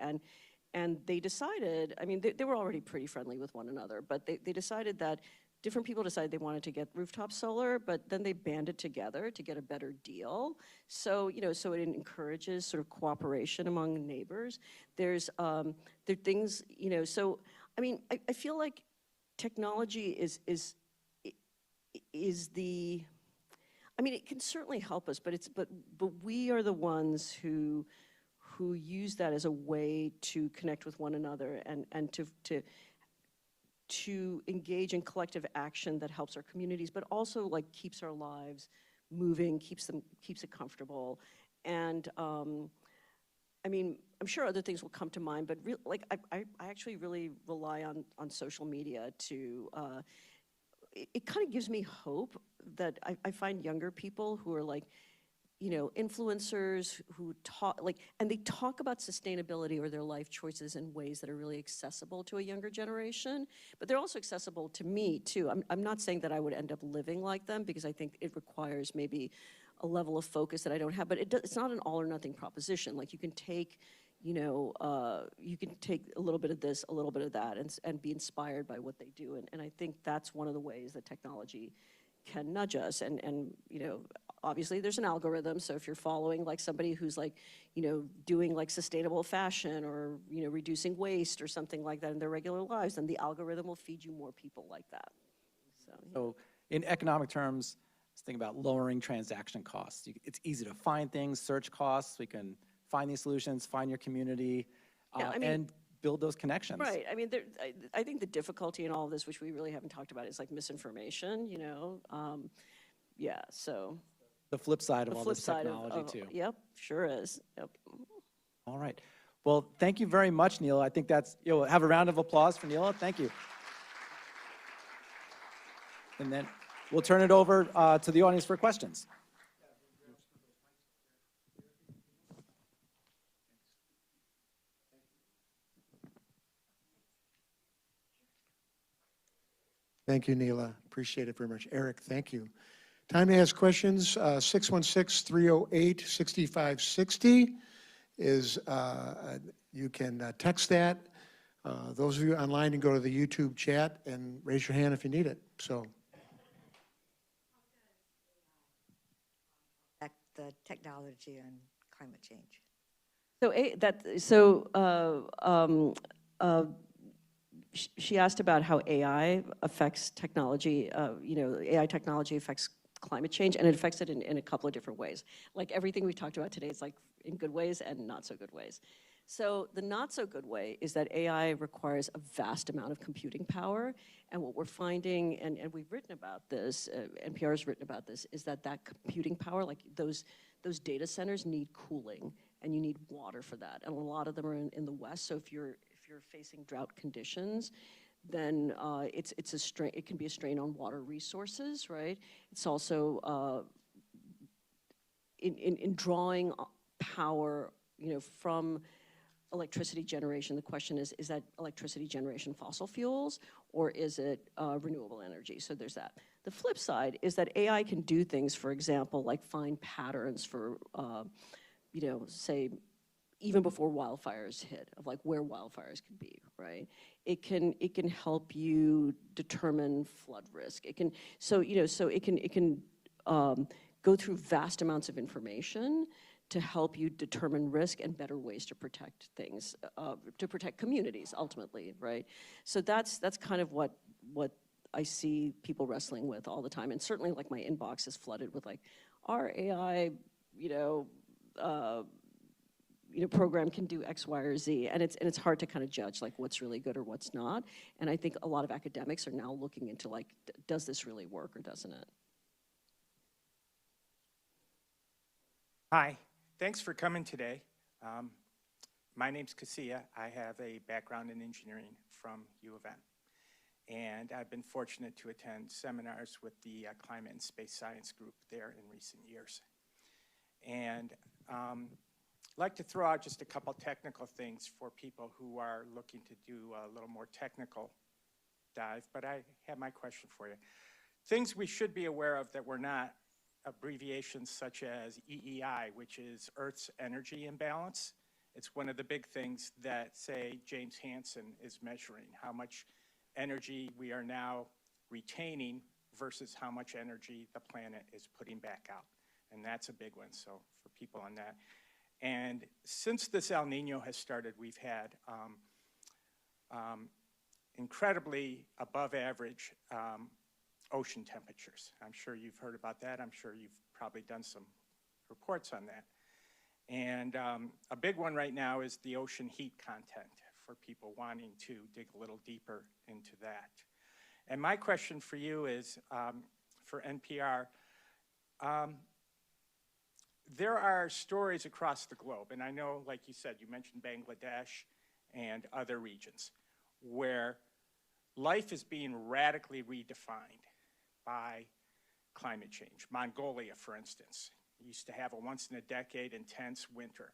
and they decided, I mean, they were already pretty friendly with one another, but they decided that different people decided they wanted to get rooftop solar, but then they banded together to get a better deal. So, so it encourages sort of cooperation among neighbors. There are things, so, I mean, I feel like technology is the, I mean, it can certainly help us, but we are the ones who use that as a way to connect with one another and to engage in collective action that helps our communities, but also like keeps our lives moving, keeps it comfortable. And I mean, I'm sure other things will come to mind, but I actually really rely on social media to, it kind of gives me hope that I find younger people who are like, influencers who talk, and they talk about sustainability or their life choices in ways that are really accessible to a younger generation, but they're also accessible to me too. I'm not saying that I would end up living like them, because I think it requires maybe a level of focus that I don't have, but it's not an all or nothing proposition. Like you can take, you can take a little bit of this, a little bit of that, and be inspired by what they do. And I think that's one of the ways that technology can nudge us. And obviously there's an algorithm, so if you're following like somebody who's like, doing like sustainable fashion or, reducing waste or something like that in their regular lives, then the algorithm will feed you more people like that. So in economic terms, let's think about lowering transaction costs. It's easy to find things, search costs. We can find these solutions, find your community, and build those connections. Right. I mean, I think the difficulty in all of this, which we really haven't talked about, is like misinformation. Yeah. So. The flip side of all this technology too. Yep. Sure is. Yep. All right. Well, thank you very much, Neela. I think that's, have a round of applause for Neela. Thank you. And then we'll turn it over to the audience for questions. Thank you, Neela. Appreciate it very much. Eric, thank you. Time to ask questions. 616-308-6560 is, you can text that. Those of you online can go to the YouTube chat and raise your hand if you need it. So. The technology and climate change. She asked about how AI affects technology. AI technology affects climate change, and it affects it in a couple of different ways. Like everything we've talked about today is like in good ways and not so good ways. So the not so good way is that AI requires a vast amount of computing power, and what we're finding, and we've written about this, NPR has written about this, is that computing power, like those data centers need cooling, and you need water for that, and a lot of them are in the West. So if you're facing drought conditions, then it's a strain. It can be a strain on water resources, right? It's also in drawing power, from electricity generation. The question is that electricity generation fossil fuels, or is it renewable energy? So there's that. The flip side is that AI can do things, for example, like find patterns for, say, even before wildfires hit, of like where wildfires could be, right? It can help you determine flood risk. It can, so it can go through vast amounts of information to help you determine risk and better ways to protect things, to protect communities ultimately, right? So that's kind of what I see people wrestling with all the time. And certainly like my inbox is flooded with like, our AI, program can do X, Y, or Z, and it's hard to kind of judge like what's really good or what's not. And I think a lot of academics are now looking into like, does this really work or doesn't it? Hi, thanks for coming today. My name's Casilla. I have a background in engineering from U of M. And I've been fortunate to attend seminars with the Climate and Space Science group there in recent years. And I'd like to throw out just a couple technical things for people who are looking to do a little more technical dive, but I have my question for you. Things we should be aware of that we're not: abbreviations such as EEI, which is Earth's energy imbalance. It's one of the big things that, say, James Hansen is measuring, how much energy we are now retaining versus how much energy the planet is putting back out. And that's a big one, so for people on that. And since this El Nino has started, we've had incredibly above average ocean temperatures. I'm sure you've heard about that. I'm sure you've probably done some reports on that. And a big one right now is the ocean heat content, for people wanting to dig a little deeper into that. And my question for you is, for NPR, there are stories across the globe, and I know, like you said, you mentioned Bangladesh and other regions, where life is being radically redefined by climate change. Mongolia, for instance, used to have a once-in-a-decade intense winter.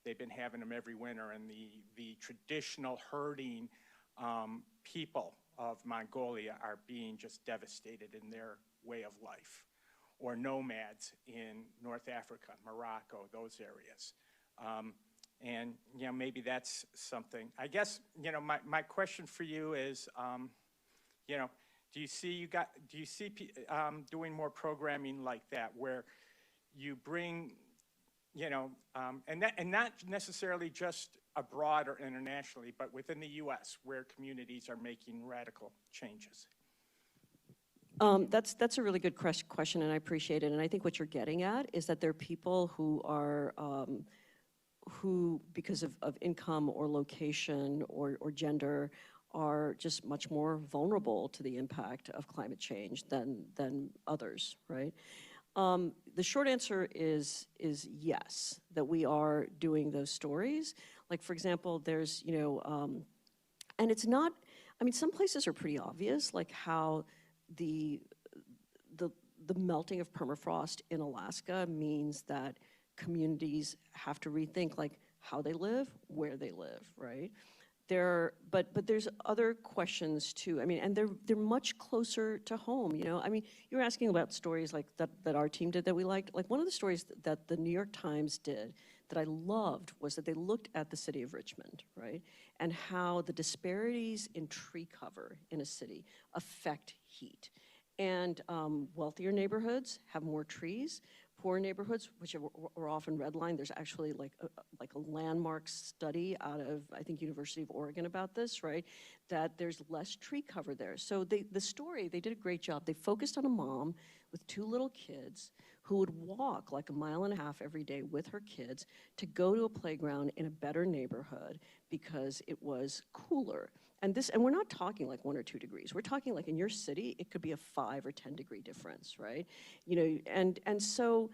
They've been having them every winter, and the traditional herding people of Mongolia are being just devastated in their way of life. Or nomads in North Africa, Morocco, those areas. And maybe that's something. I guess my question for you is, do you see doing more programming like that, where you bring, and not necessarily just abroad or internationally, but within the U.S., where communities are making radical changes? That's a really good question, and I appreciate it. And I think what you're getting at is that there are people who are, who because of income or location or gender, are just much more vulnerable to the impact of climate change than others, right? The short answer is yes, that we are doing those stories. Like, for example, there's, and it's not, I mean, some places are pretty obvious, like how the melting of permafrost in Alaska means that communities have to rethink like how they live, where they live, right? But there's other questions too. I mean, and they're much closer to home. I mean, you're asking about stories like that our team did that we liked. Like, one of the stories that the New York Times did that I loved was that they looked at the city of Richmond, right? And how the disparities in tree cover in a city affect heat. And wealthier neighborhoods have more trees. Poor neighborhoods, which are often redlined, there's actually like a landmark study out of, I think, University of Oregon about this, right? That there's less tree cover there. So they did a great job. They focused on a mom with 2 little kids who would walk like 1.5 miles every day with her kids to go to a playground in a better neighborhood because it was cooler. And we're not talking like 1 or 2 degrees. We're talking like in your city, it could be a 5 or 10 degree difference, right? And so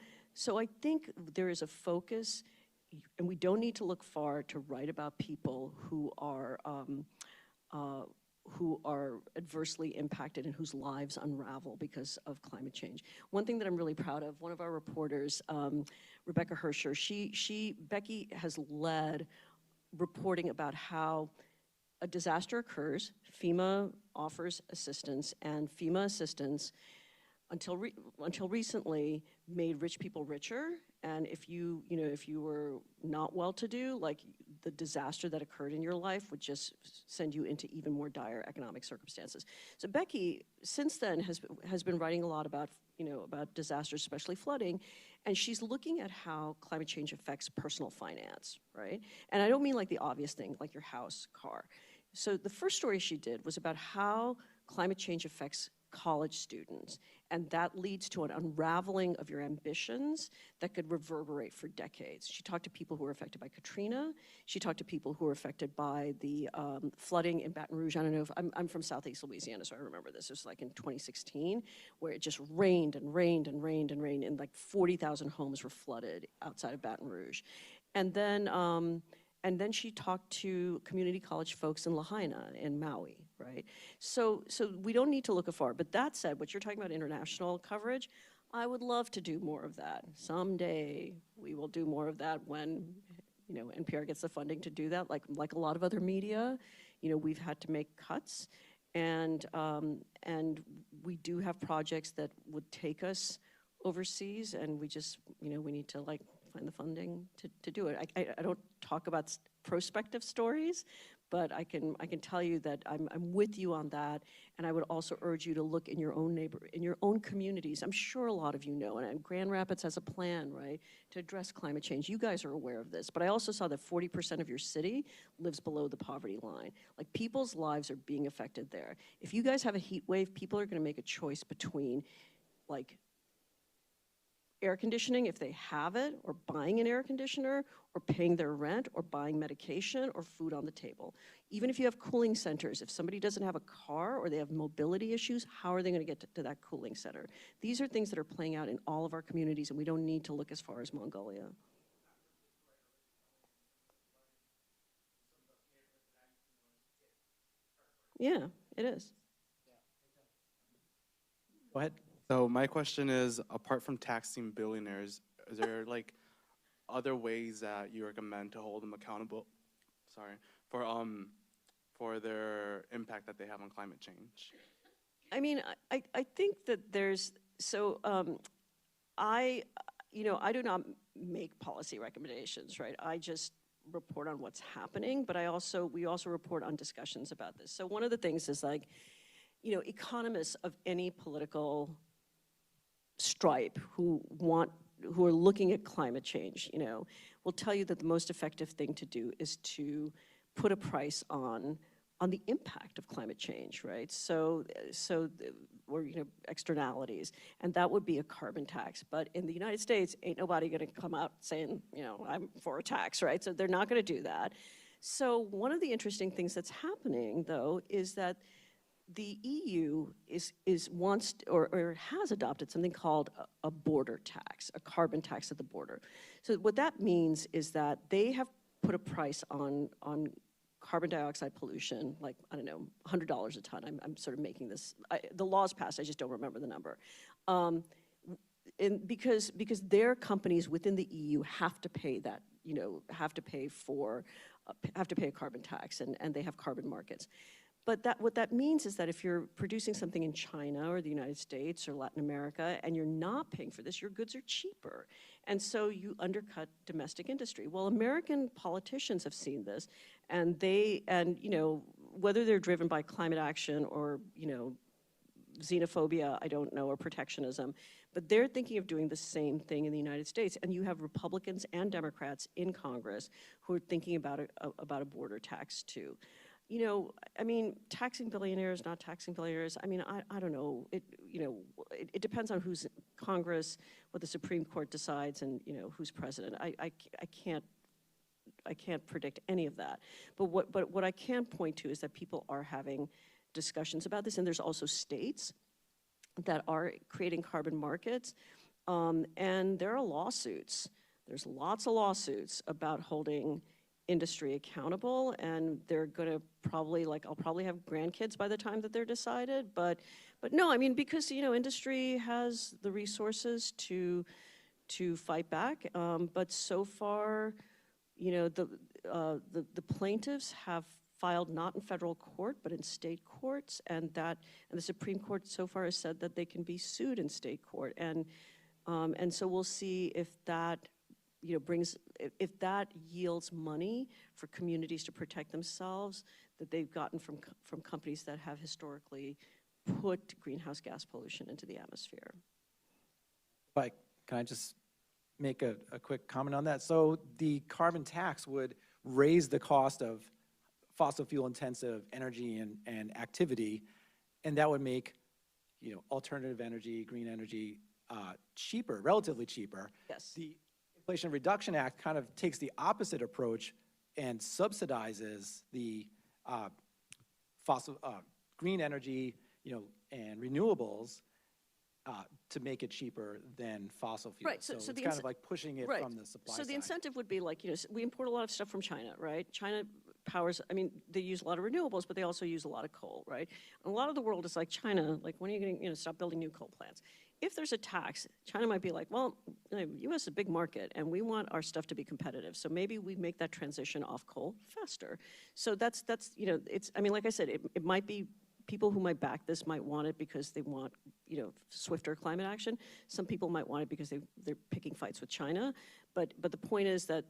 I think there is a focus, and we don't need to look far to write about people who are adversely impacted and whose lives unravel because of climate change. One thing that I'm really proud of, one of our reporters, Rebecca Hersher, Becky has led reporting about how a disaster occurs, FEMA offers assistance, and FEMA assistance until recently made rich people richer And if if you were not well-to-do, like the disaster that occurred in your life would just send you into even more dire economic circumstances. So Becky, since then, has been writing a lot about, about disasters, especially flooding, and she's looking at how climate change affects personal finance, right? And I don't mean like the obvious thing, like your house, car. So the first story she did was about how climate change affects college students, and that leads to an unraveling of your ambitions that could reverberate for decades. She talked to people who were affected by Katrina. She talked to people who were affected by the flooding in Baton Rouge. I don't know if, I'm from Southeast Louisiana, so I remember this. It was like in 2016, where it just rained and rained and rained and rained, and like 40,000 homes were flooded outside of Baton Rouge. And then she talked to community college folks in Lahaina in Maui, right? So we don't need to look afar. But that said, what you're talking about international coverage, I would love to do more of that. Someday we will do more of that when, NPR gets the funding to do that. Like a lot of other media, we've had to make cuts, and we do have projects that would take us overseas, and we just, we need to find the funding to do it. I don't talk about prospective stories, but I can tell you that I'm with you on that, and I would also urge you to look in your own in your own communities. I'm sure a lot of you know, and Grand Rapids has a plan, right, to address climate change. You guys are aware of this, but I also saw that 40% of your city lives below the poverty line. Like, people's lives are being affected there. If you guys have a heat wave, people are gonna make a choice between, like, air conditioning if they have it, or buying an air conditioner, or paying their rent, or buying medication, or food on the table. Even if you have cooling centers, if somebody doesn't have a car or they have mobility issues, how are they gonna get to that cooling center? These are things that are playing out in all of our communities, and we don't need to look as far as Mongolia. Yeah, it is. Go ahead. So my question is, apart from taxing billionaires, is there other ways that you recommend to hold them accountable, for their impact that they have on climate change? I mean, I think that there's, so I do not make policy recommendations, right? I just report on what's happening, but we also report on discussions about this. So one of the things is economists of any political stripe who are looking at climate change, will tell you that the most effective thing to do is to put a price on the impact of climate change, right? Or externalities, and that would be a carbon tax. But in the United States, ain't nobody gonna come out saying, I'm for a tax, right? So they're not gonna do that. So one of the interesting things that's happening, though, is that the EU wants or has adopted something called a border tax, a carbon tax at the border. So what that means is that they have put a price on carbon dioxide pollution, like, I don't know, $100 a ton. I'm sort of making this, the law's passed, I just don't remember the number. And because their companies within the EU have to pay that, have to pay a carbon tax, and they have carbon markets. But what that means is that if you're producing something in China or the United States or Latin America and you're not paying for this, your goods are cheaper. And so you undercut domestic industry. Well, American politicians have seen this, and whether they're driven by climate action or, xenophobia, I don't know, or protectionism, but they're thinking of doing the same thing in the United States. And you have Republicans and Democrats in Congress who are thinking about a border tax too. I mean, taxing billionaires, not taxing billionaires, I mean, I don't know. It depends on who's Congress, what the Supreme Court decides, and, who's president. I can't predict any of that. But what I can point to is that people are having discussions about this, and there's also states that are creating carbon markets, and there are lawsuits. There's lots of lawsuits about holding industry accountable, and they're gonna probably, I'll probably have grandkids by the time that they're decided, but no, I mean, because, industry has the resources to fight back, but so far, the plaintiffs have filed not in federal court, but in state courts, and the Supreme Court so far has said that they can be sued in state court, and And so we'll see if that, if that yields money for communities to protect themselves that they've gotten from companies that have historically put greenhouse gas pollution into the atmosphere. Can I just make a quick comment on that? So the carbon tax would raise the cost of fossil fuel intensive energy and activity, and that would make, alternative energy, green energy cheaper, relatively cheaper. Yes. The Inflation Reduction Act kind of takes the opposite approach and subsidizes the green energy, and renewables to make it cheaper than fossil fuels. Right, so it's the kind of like pushing it from the supply side. So the incentive would be like, we import a lot of stuff from China, right? China powers, they use a lot of renewables, but they also use a lot of coal, right? And a lot of the world is like, China, like, when are you going to, stop building new coal plants? If there's a tax, China might be like, well, U.S. is a big market, and we want our stuff to be competitive. So maybe we make that transition off coal faster. So that's it's, like I said, it might be people who might back this might want it because they want, swifter climate action. Some people might want it because they're picking fights with China. But the point is that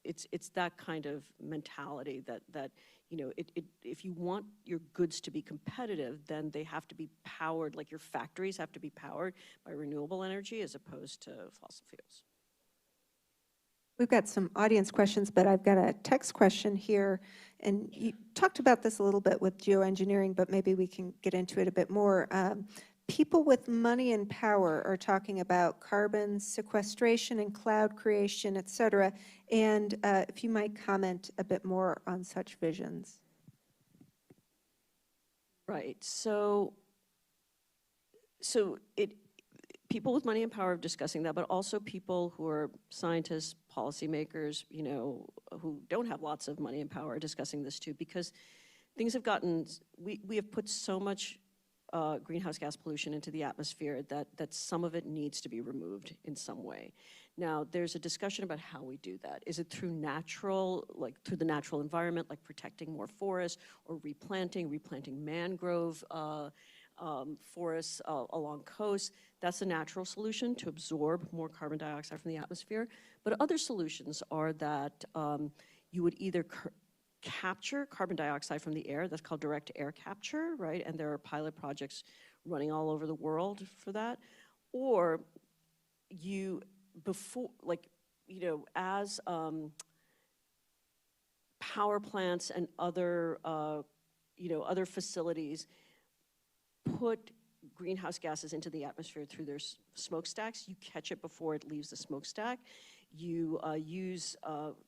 it's that kind of mentality that if you want your goods to be competitive, then they have to be powered, like your factories have to be powered by renewable energy as opposed to fossil fuels. We've got some audience questions, but I've got a text question here. And you talked about this a little bit with geoengineering, but maybe we can get into it a bit more. People with money and power are talking about carbon sequestration and cloud creation, et cetera. And if you might comment a bit more on such visions. Right. So people with money and power are discussing that, but also people who are scientists, policymakers, who don't have lots of money and power are discussing this too, because things have gotten, we have put so much greenhouse gas pollution into the atmosphere that some of it needs to be removed in some way. Now, there's a discussion about how we do that. Is it through through the natural environment, like protecting more forests or replanting mangrove forests along coasts? That's a natural solution to absorb more carbon dioxide from the atmosphere. But other solutions are that you would either capture carbon dioxide from the air, that's called direct air capture, right? And there are pilot projects running all over the world for that. Or as power plants and other facilities put greenhouse gases into the atmosphere through their smokestacks, you catch it before it leaves the smokestack. You use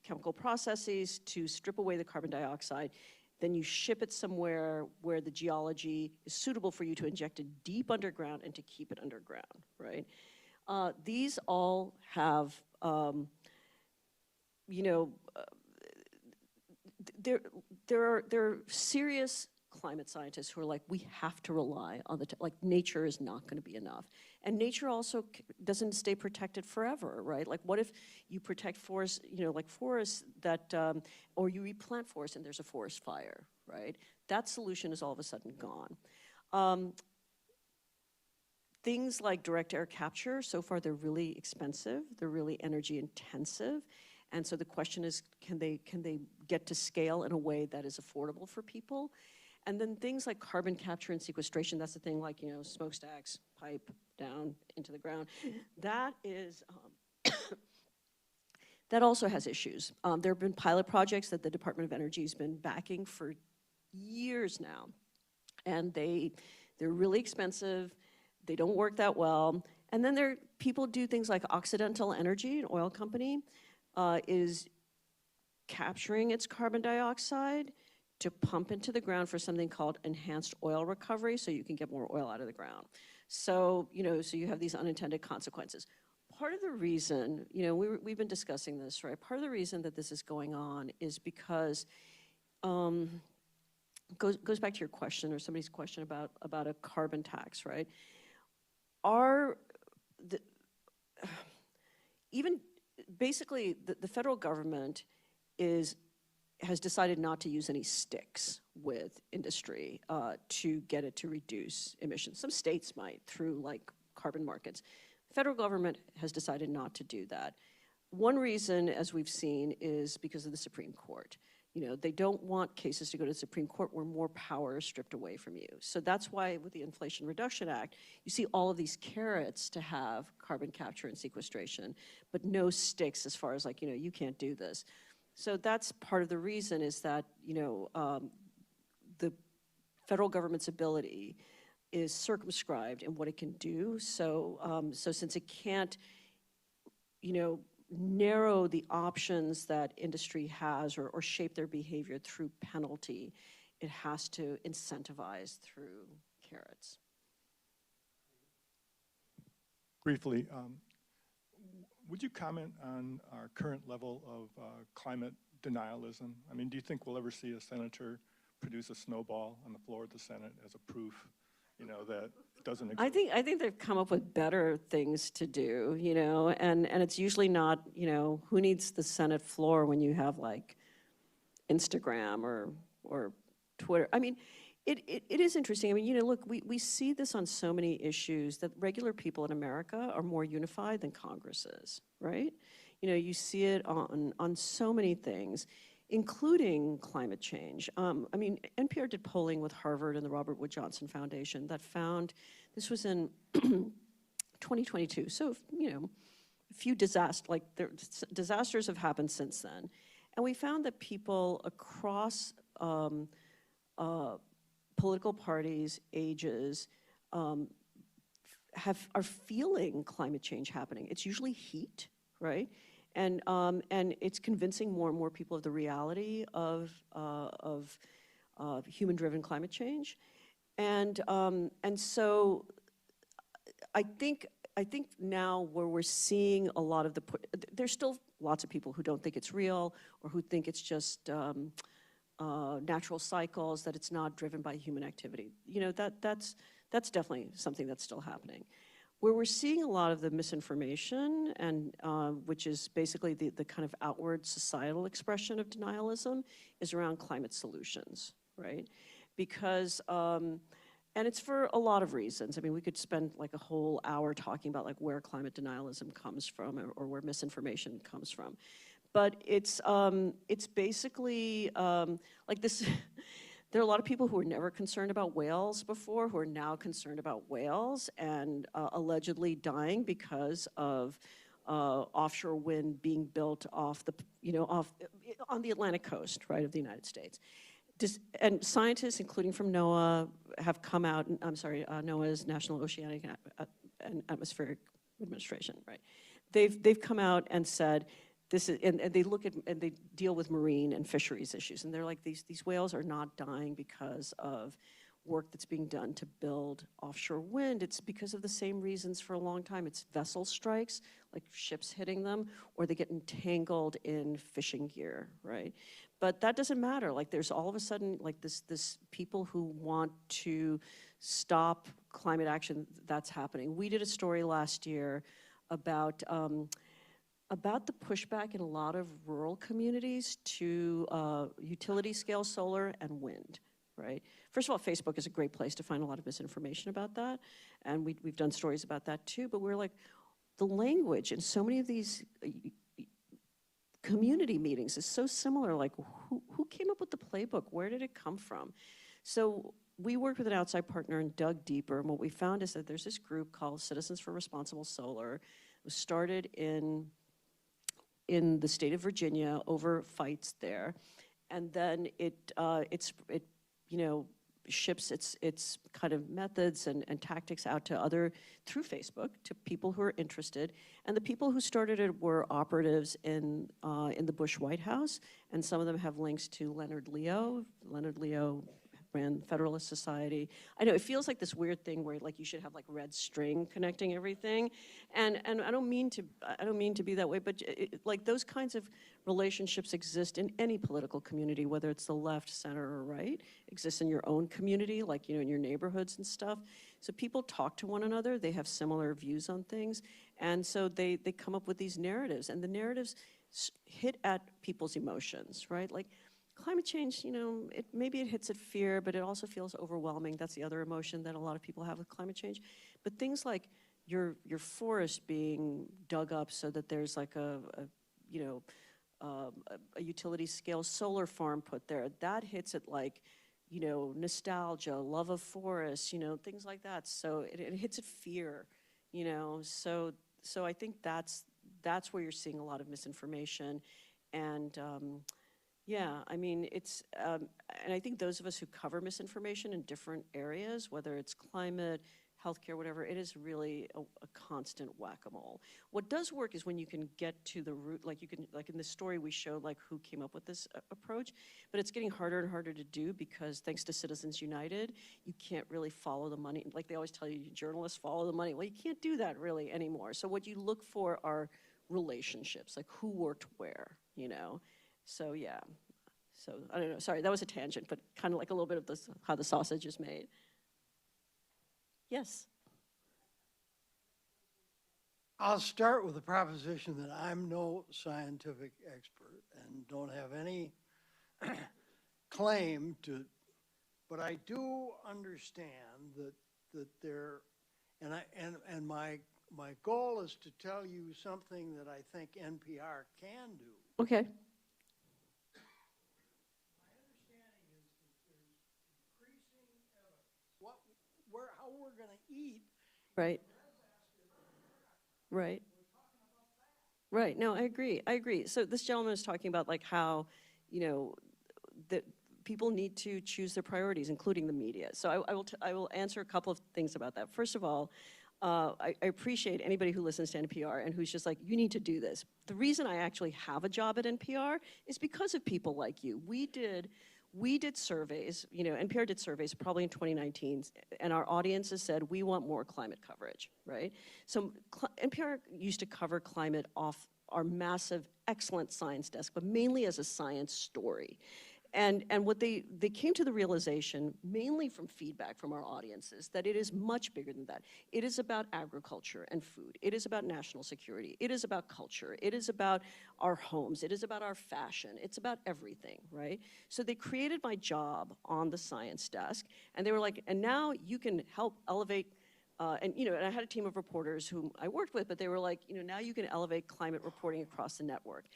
chemical processes to strip away the carbon dioxide. Then you ship it somewhere where the geology is suitable for you to inject it deep underground and to keep it underground, right? These all have, there are serious climate scientists who are like, we have to rely on nature is not going to be enough. And nature also doesn't stay protected forever, right? Like, what if you protect forests, like forests that, or you replant forests and there's a forest fire, right? That solution is all of a sudden gone. Things like direct air capture, so far they're really expensive, they're really energy intensive. And so the question is, can they get to scale in a way that is affordable for people? And then things like carbon capture and sequestration, that's the thing like, smokestacks, pipe down into the ground. That is, that also has issues. There have been pilot projects that the Department of Energy has been backing for years now. And they're really expensive, they don't work that well. And then people do things like Occidental Energy, an oil company, is capturing its carbon dioxide to pump into the ground for something called enhanced oil recovery, so you can get more oil out of the ground. So, so you have these unintended consequences. Part of the reason, we've been discussing this, right? Part of the reason that this is going on is because, goes back to your question or somebody's question about a carbon tax, right? Basically, the federal government has decided not to use any sticks with industry to get it to reduce emissions. Some states might through like carbon markets. Federal government has decided not to do that. One reason, as we've seen, is because of the Supreme Court. You know, they don't want cases to go to the Supreme Court where more power is stripped away from you. So that's why with the Inflation Reduction Act, you see all of these carrots to have carbon capture and sequestration, but no sticks as far as like, you know, you can't do this. So that's part of the reason is that, you know, the federal government's ability is circumscribed in what it can do. So, so since it can't, you know, narrow the options that industry has or shape their behavior through penalty, it has to incentivize through carrots. Briefly, would you comment on our current level of climate denialism? I mean, do you think we'll ever see a senator produce a snowball on the floor of the Senate as a proof, you know, that it doesn't exist? I think they've come up with better things to do, you know, and it's usually not, you know, who needs the Senate floor when you have like Instagram or Twitter. I mean, it is interesting. I mean, you know, look, we see this on so many issues that regular people in America are more unified than Congress is, right? You know, you see it on so many things, including climate change. I mean, NPR did polling with Harvard and the Robert Wood Johnson Foundation that found, this was in 2022, so, you know, a few disasters have happened since then. And we found that people across political parties, ages, are feeling climate change happening. It's usually heat, right? And it's convincing more and more people of the reality of human-driven climate change. And so I think now where we're seeing a lot of there's still lots of people who don't think it's real or who think it's just natural cycles, that it's not driven by human activity. You know, that's definitely something that's still happening. Where we're seeing a lot of the misinformation, and which is basically the kind of outward societal expression of denialism, is around climate solutions, right? Because, and it's for a lot of reasons. I mean, we could spend like a whole hour talking about like where climate denialism comes from or where misinformation comes from. But it's basically like this. There are a lot of people who were never concerned about whales before who are now concerned about whales and allegedly dying because of offshore wind being built off the, you know, on the Atlantic coast, right, of the United States. And scientists, including from NOAA, have come out, NOAA's National Oceanic and Atmospheric Administration, right? They've come out and said, this is, and they look at and they deal with marine and fisheries issues, and they're like, these whales are not dying because of work that's being done to build offshore wind. It's because of the same reasons for a long time. It's vessel strikes, like ships hitting them, or they get entangled in fishing gear, right? But that doesn't matter. Like, there's all of a sudden like this people who want to stop climate action that's happening. We did a story last year about the pushback in a lot of rural communities to utility scale solar and wind, right? First of all, Facebook is a great place to find a lot of misinformation about that, and we've done stories about that too, but we're like, the language in so many of these community meetings is so similar. Like, who came up with the playbook? Where did it come from? So we worked with an outside partner and dug deeper, and what we found is that there's this group called Citizens for Responsible Solar. It was started in the state of Virginia over fights there, and then it you know, ships its kind of methods and tactics out to through Facebook to people who are interested. And the people who started it were operatives in the Bush White House, and some of them have links to Leonard Leo. Leonard Leo ran Federalist Society. I know it feels like this weird thing where like you should have like red string connecting everything, and I don't mean to be that way, but like those kinds of relationships exist in any political community, whether it's the left, center, or right. Exists in your own community, like, you know, in your neighborhoods and stuff. So people talk to one another. They have similar views on things, and so they come up with these narratives, and the narratives hit at people's emotions, right? Like, climate change, you know, maybe it hits at fear, but it also feels overwhelming. That's the other emotion that a lot of people have with climate change. But things like your forest being dug up so that there's like a utility scale solar farm put there, that hits it like, nostalgia, love of forest, things like that. So it hits at fear, So I think that's where you're seeing a lot of misinformation. And yeah, I mean, and I think those of us who cover misinformation in different areas, whether it's climate, healthcare, whatever, it is really a constant whack-a-mole. What does work is when you can get to the root, like in the story we showed, like who came up with this approach, but it's getting harder and harder to do because thanks to Citizens United, you can't really follow the money. Like they always tell you, journalists follow the money. Well, you can't do that really anymore. So what you look for are relationships, like who worked where, So yeah, so I don't know, sorry, that was a tangent, but kind of like a little bit of this, how the sausage is made. Yes. I'll start with the proposition that I'm no scientific expert and don't have any claim to, but I do understand that there, and my goal is to tell you something that I think NPR can do. Okay. How we're going to eat. Right. Right. Right. No, I agree. So this gentleman is talking about like how, that people need to choose their priorities, including the media. So I will answer a couple of things about that. First of all, I appreciate anybody who listens to NPR and who's just like, you need to do this. The reason I actually have a job at NPR is because of people like you. We did surveys, NPR did surveys probably in 2019, and our audiences said, we want more climate coverage, right? So NPR used to cover climate off our massive, excellent science desk, but mainly as a science story. And what they came to the realization, mainly from feedback from our audiences, that it is much bigger than that. It is about agriculture and food. It is about national security. It is about culture. It is about our homes. It is about our fashion. It's about everything, right? So they created my job on the science desk, and they were like, and now you can help elevate and I had a team of reporters whom I worked with, but they were like, now you can elevate climate reporting across the network.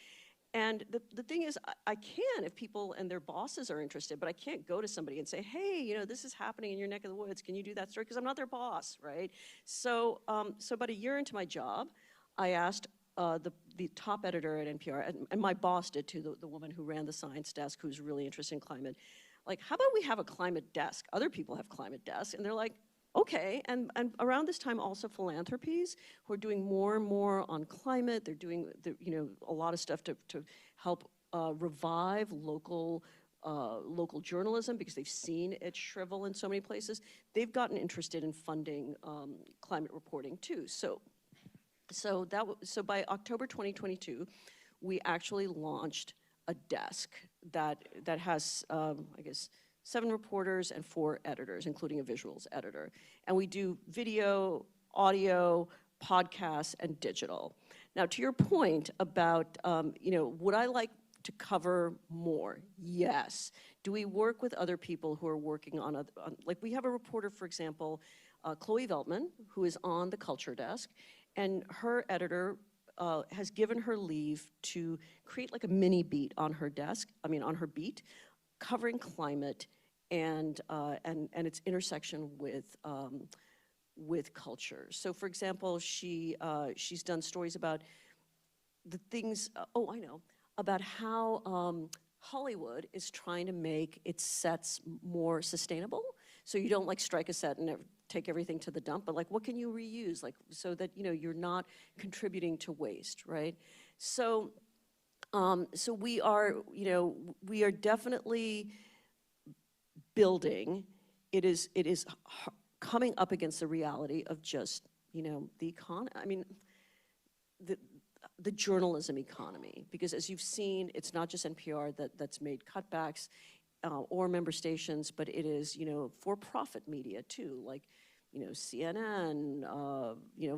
And the thing is, I can if people and their bosses are interested, but I can't go to somebody and say, hey, this is happening in your neck of the woods. Can you do that story? Because I'm not their boss, right? So about a year into my job, I asked the top editor at NPR, and my boss did too, the woman who ran the science desk, who's really interested in climate, like, how about we have a climate desk? Other people have climate desks, and they're like, okay, and around this time also philanthropies who are doing more and more on climate. They're doing a lot of stuff to help revive local journalism because they've seen it shrivel in so many places. They've gotten interested in funding climate reporting too. So by October 2022, we actually launched a desk that has I guess 7 reporters and 4 editors, including a visuals editor. And we do video, audio, podcasts, and digital. Now, to your point about, would I like to cover more? Yes. Do we work with other people who are working on like we have a reporter, for example, Chloe Veltman, who is on the culture desk, and her editor has given her leave to create like a mini beat on her desk, on her beat, covering climate and its intersection with culture. So, for example, she's done stories about the things. About how Hollywood is trying to make its sets more sustainable. So you don't like strike a set and take everything to the dump, but like what can you reuse, like so that you're not contributing to waste, right? So we are definitely building. It is coming up against the reality of just the economy. The journalism economy, because as you've seen, it's not just NPR that's made cutbacks or member stations, but it is for-profit media too, like CNN,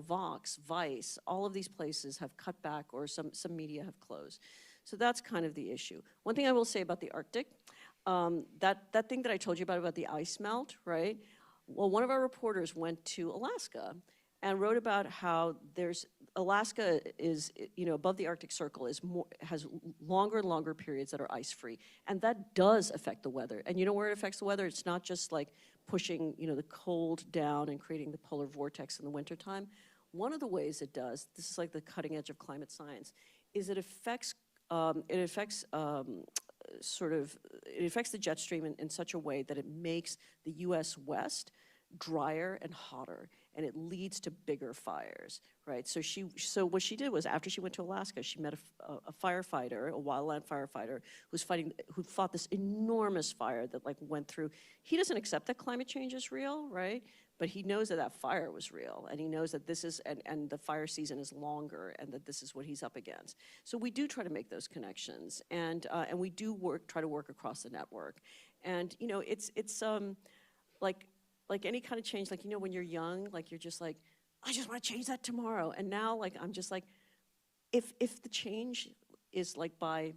Vox, Vice. All of these places have cut back, or some media have closed. So that's kind of the issue. One thing I will say about the Arctic. That thing that I told you about the ice melt, right? Well, one of our reporters went to Alaska, and wrote about how Alaska is, above the Arctic Circle has longer and longer periods that are ice-free. And that does affect the weather. And you know where it affects the weather? It's not just like pushing, the cold down and creating the polar vortex in the wintertime. One of the ways it does, this is like the cutting edge of climate science, is it affects the jet stream in such a way that it makes the US West drier and hotter, and it leads to bigger fires, right? So what she did was, after she went to Alaska, she met a firefighter, a wildland firefighter, who fought this enormous fire that went through. He doesn't accept that climate change is real, right? But he knows that fire was real, and he knows that this is, and the fire season is longer, and that this is what he's up against. So we do try to make those connections, and we do try to work across the network. And it's like any kind of change, when you're young, you're just like, I just want to change that tomorrow. And now, I'm just like, if the change is by,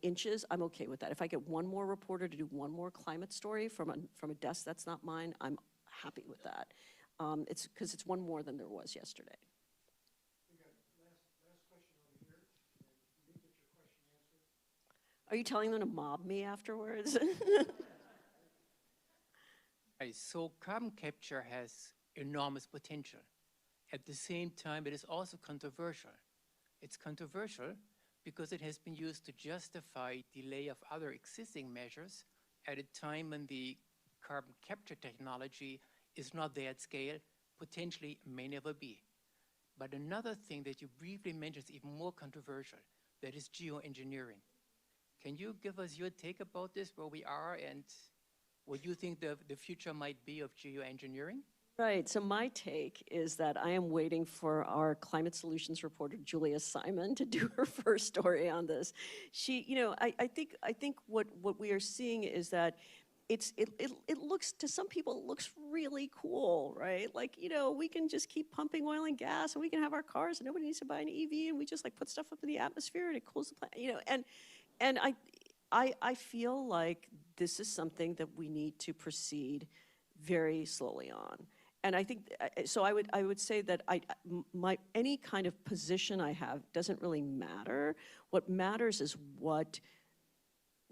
inches, I'm okay with that. If I get one more reporter to do one more climate story from a desk that's not mine, I'm happy with that. It's because it's one more than there was yesterday. Last question over here. You get your question answered. Are you telling them to mob me afterwards? So carbon capture has enormous potential. At the same time, it is also controversial. It's controversial because it has been used to justify delay of other existing measures at a time when the carbon capture technology is not there at scale, potentially may never be. But another thing that you briefly mentioned is even more controversial, that is geoengineering. Can you give us your take about this, where we are, and what you think the future might be of geoengineering? Right, so my take is that I am waiting for our climate solutions reporter, Julia Simon, to do her first story on this. She, I think what we are seeing is that it looks, to some people, it looks really cool, right? We can just keep pumping oil and gas, and we can have our cars, and nobody needs to buy an EV, and we just put stuff up in the atmosphere, and it cools the planet, and I feel like this is something that we need to proceed very slowly on. And I think, so I would say that any kind of position I have doesn't really matter. What matters is what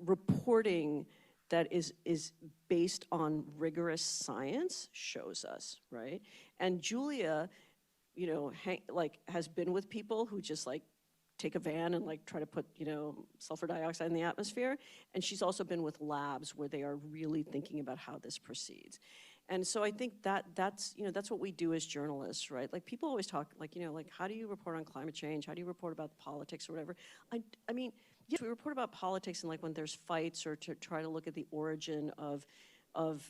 reporting that is based on rigorous science shows us, right? And Julia, has been with people who just take a van and try to put, sulfur dioxide in the atmosphere. And she's also been with labs where they are really thinking about how this proceeds. And so I think that's what we do as journalists, right? People always talk, how do you report on climate change? How do you report about politics or whatever? I mean, yes, we report about politics and when there's fights, or to try to look at the origin of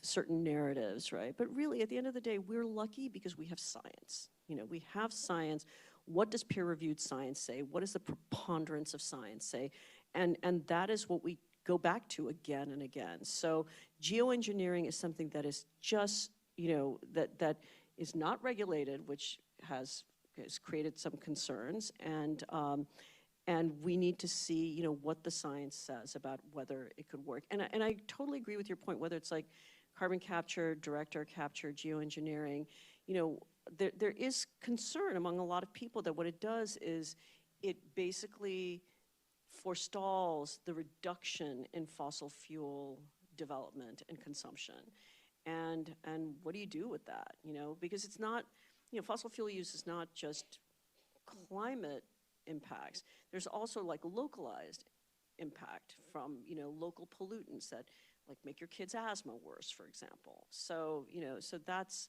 certain narratives, right? But really, at the end of the day, we're lucky because we have science. We have science. What does peer-reviewed science say? What does the preponderance of science say? And that is what we go back to again and again. So geoengineering is something that is just, that is not regulated, which has created some concerns. And we need to see, what the science says about whether it could work. And I totally agree with your point, whether it's carbon capture, direct air capture, geoengineering, there is concern among a lot of people that what it does is it basically forestalls the reduction in fossil fuel development and consumption. And what do you do with that? Because it's not, fossil fuel use is not just climate impacts. There's also localized impact from, local pollutants that make your kids' asthma worse, for example. So, so that's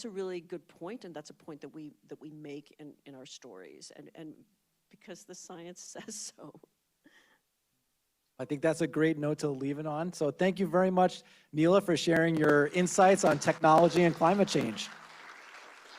a really good point, and that's a point that we make in our stories, and because the science says so. I think that's a great note to leave it on. So thank you very much, Neela, for sharing your insights on technology and climate change.